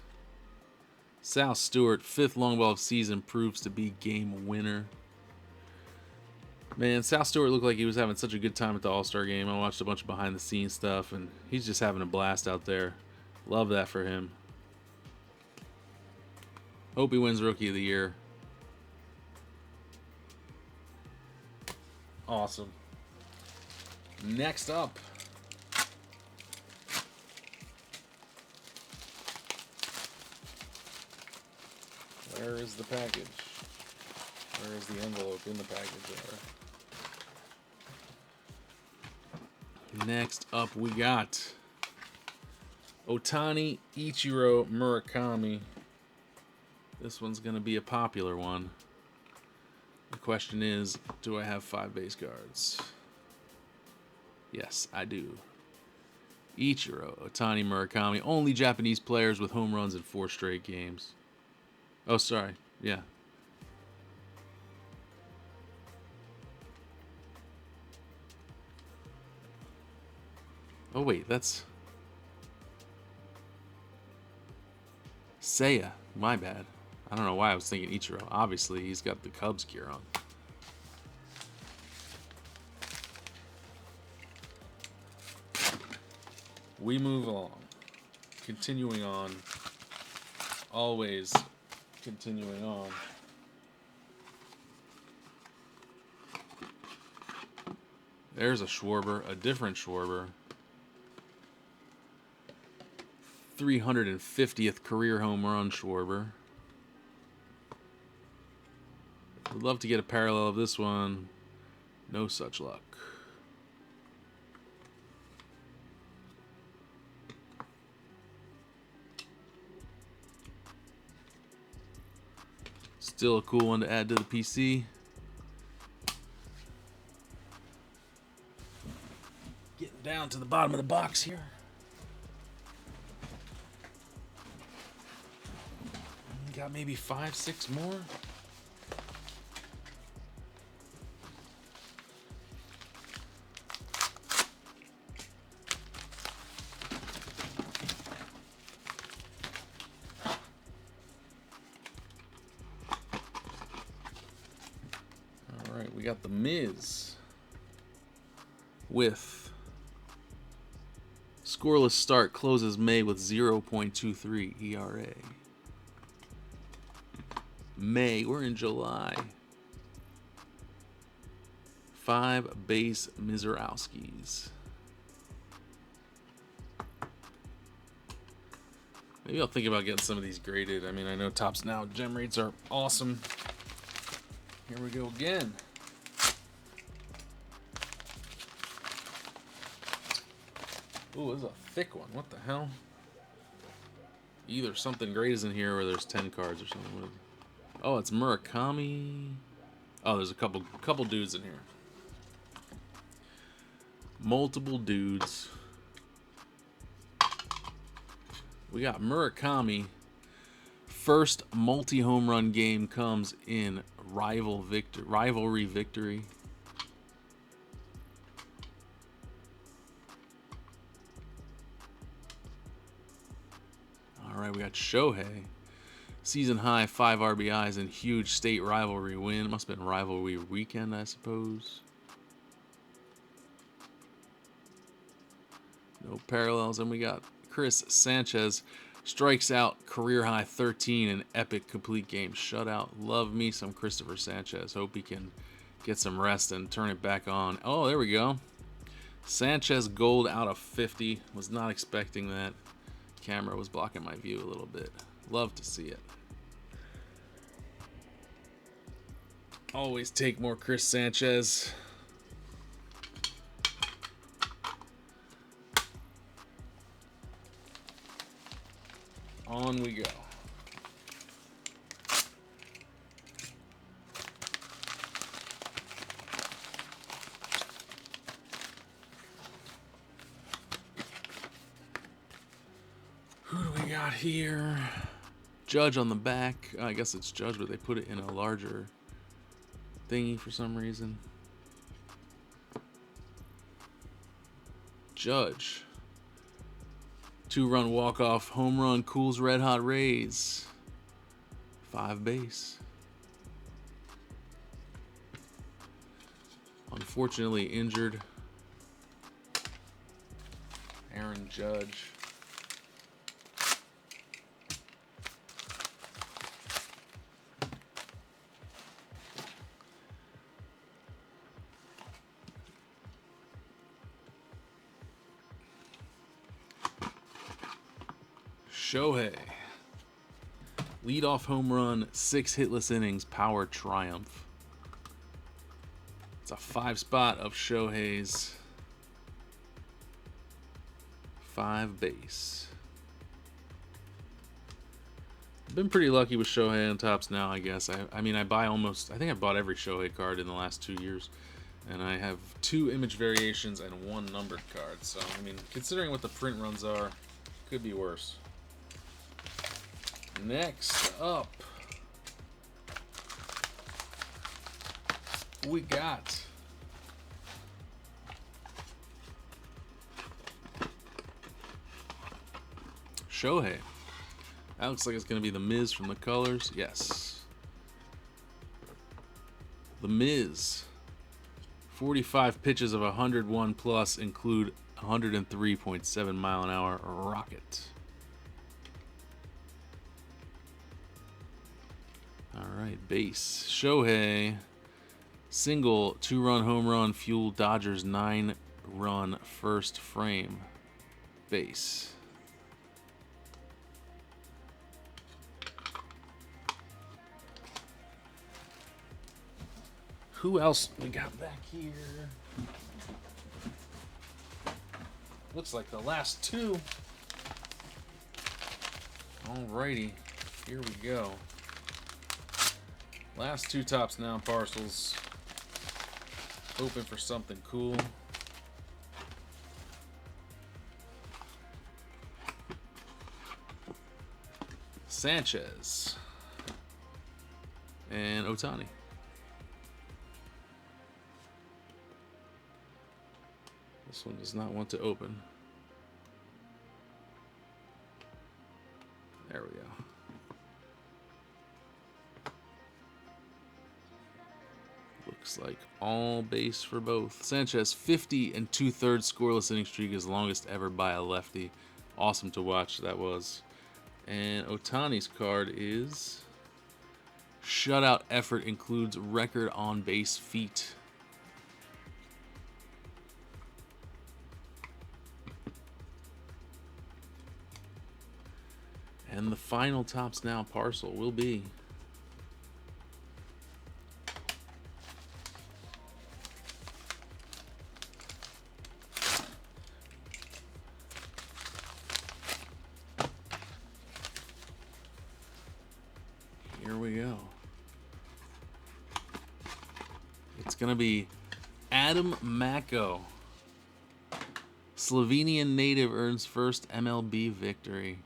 Sal Stewart, 5th long ball of season, proves to be game winner. Man, Sal Stewart looked like he was having such a good time at the All-Star game. I watched a bunch of behind-the-scenes stuff, and he's just having a blast out there. Love that for him. Hope he wins Rookie of the Year. Awesome. Next up. Where is the package? Where is the envelope in the package there? Next up, we got Ohtani, Ichiro, Murakami. This one's going to be a popular one. The question is, do I have 5 base cards? Yes, I do. Ichiro, Ohtani, Murakami. Only Japanese players with home runs in 4 straight games. Oh, sorry. Yeah. Oh, wait. That's Seiya. My bad. I don't know why I was thinking Ichiro. Obviously, he's got the Cubs gear on. We move along. Continuing on Always continuing on. There's a Schwarber, a different Schwarber. 350th career home run Schwarber. Would love to get a parallel of this one. No such luck. Still a cool one to add to the PC. Getting down to the bottom of the box here. Got maybe 5, 6 more. All right, we got the Miz with scoreless start, closes May with 0.23 ERA. May, we're in July. 5 base Mizorowskis. Maybe I'll think about getting some of these graded. I mean, I know Topps Now gem rates are awesome. Here we go again. Ooh, this is a thick one. What the hell? Either something great is in here or there's 10 cards or something. Oh, it's Murakami. Oh, there's a couple dudes in here. Multiple dudes. We got Murakami. First multi-home run game comes in rivalry victory. All right, we got Shohei. Season high 5 RBIs and huge state rivalry win. Must have been rivalry weekend, I suppose. No parallels. And we got Chris Sanchez. Strikes out, career high 13, an epic complete game shutout. Love me some Christopher Sanchez. Hope he can get some rest and turn it back on. Oh, there we go. Sanchez gold out of 50. Was not expecting that. Camera was blocking my view a little bit. Love to see it. Always take more Chris Sanchez. On we go. Who do we got here? Judge on the back. I guess it's Judge, but they put it in a larger thingy for some reason. Judge. 2-run walk-off home run, cools Red Hot Rays. 5 base. Unfortunately injured Aaron Judge. Shohei. Leadoff home run, 6 hitless innings, power triumph. It's a 5 spot of Shohei's 5 base. I've been pretty lucky with Shohei on Topps Now, I guess. I mean, I think I bought every Shohei card in the last 2 years. And I have 2 image variations and 1 numbered card. So, I mean, considering what the print runs are, could be worse. Next up, we got Shohei. That looks like it's going to be the Miz from the colors. Yes. The Miz. 45 pitches of 101 plus include 103.7 mile an hour rocket. right, base. Shohei. Single, 2-run home run, fuel Dodgers 9-run first frame. Base. Who else we got back here? Looks like the last two. Alrighty, here we go. Last two Topps Now parcels. Hoping for something cool. Sanchez and Ohtani. This one does not want to open. There we go. Looks like all base for both. Sanchez, 50 2/3 scoreless inning streak is longest ever by a lefty. Awesome to watch, that was. And Ohtani's card is shutout effort includes record on base feet. And the final Topps Now parcel will be here we go. It's going to be Adam Macko. Slovenian native earns first MLB victory.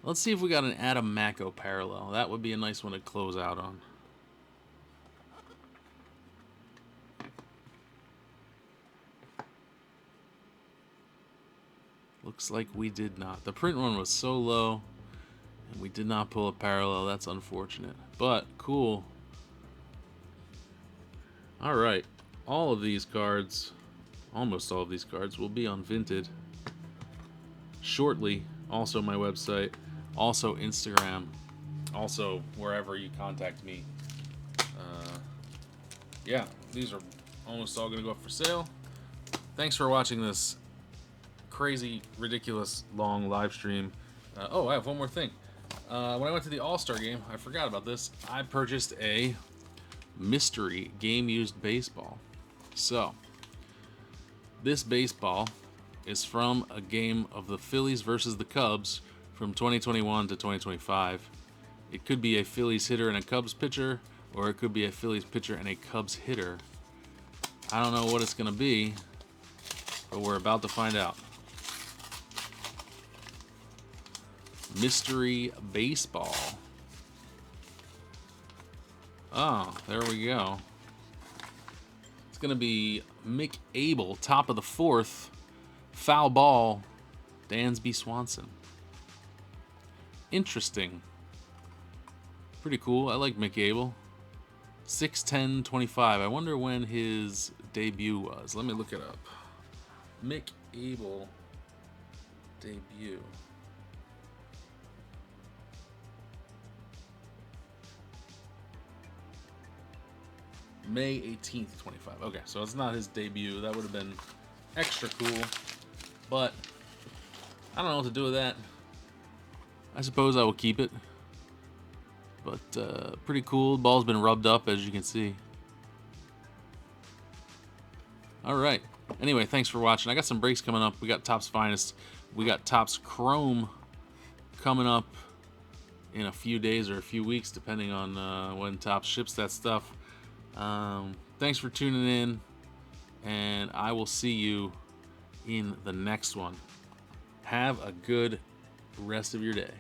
Let's see if we got an Adam Macko parallel. That would be a nice one to close out on. Looks like we did not. The print run was so low, and we did not pull a parallel. That's unfortunate, but cool. All right, all of these cards, almost all of these cards, will be on Vinted shortly. Also my website, also Instagram, also wherever you contact me. Yeah, these are almost all going to go up for sale. Thanks for watching this crazy, ridiculous, long live stream. Oh, I have one more thing. When I went to the All-Star game, I forgot about this. I purchased a mystery game-used baseball. So, this baseball is from a game of the Phillies versus the Cubs from 2021 to 2025. It could be a Phillies hitter and a Cubs pitcher, or it could be a Phillies pitcher and a Cubs hitter. I don't know what it's going to be, but we're about to find out. Mystery baseball. Oh, there we go. It's going to be Mick Abel, top of the fourth. Foul ball, Dansby Swanson. Interesting. Pretty cool. I like Mick Abel. 6/10/25. I wonder when his debut was. Let me look it up. Mick Abel debut. May 18th, 25. Okay, so it's not his debut. That would have been extra cool. But I don't know what to do with that. I suppose I will keep it. But pretty cool. The ball's been rubbed up, as you can see. Alright. Anyway, thanks for watching. I got some breaks coming up. We got Topps Finest. We got Topps Chrome coming up in a few days or a few weeks, depending on when Topps ships that stuff. Thanks for tuning in, and I will see you in the next one. Have a good rest of your day.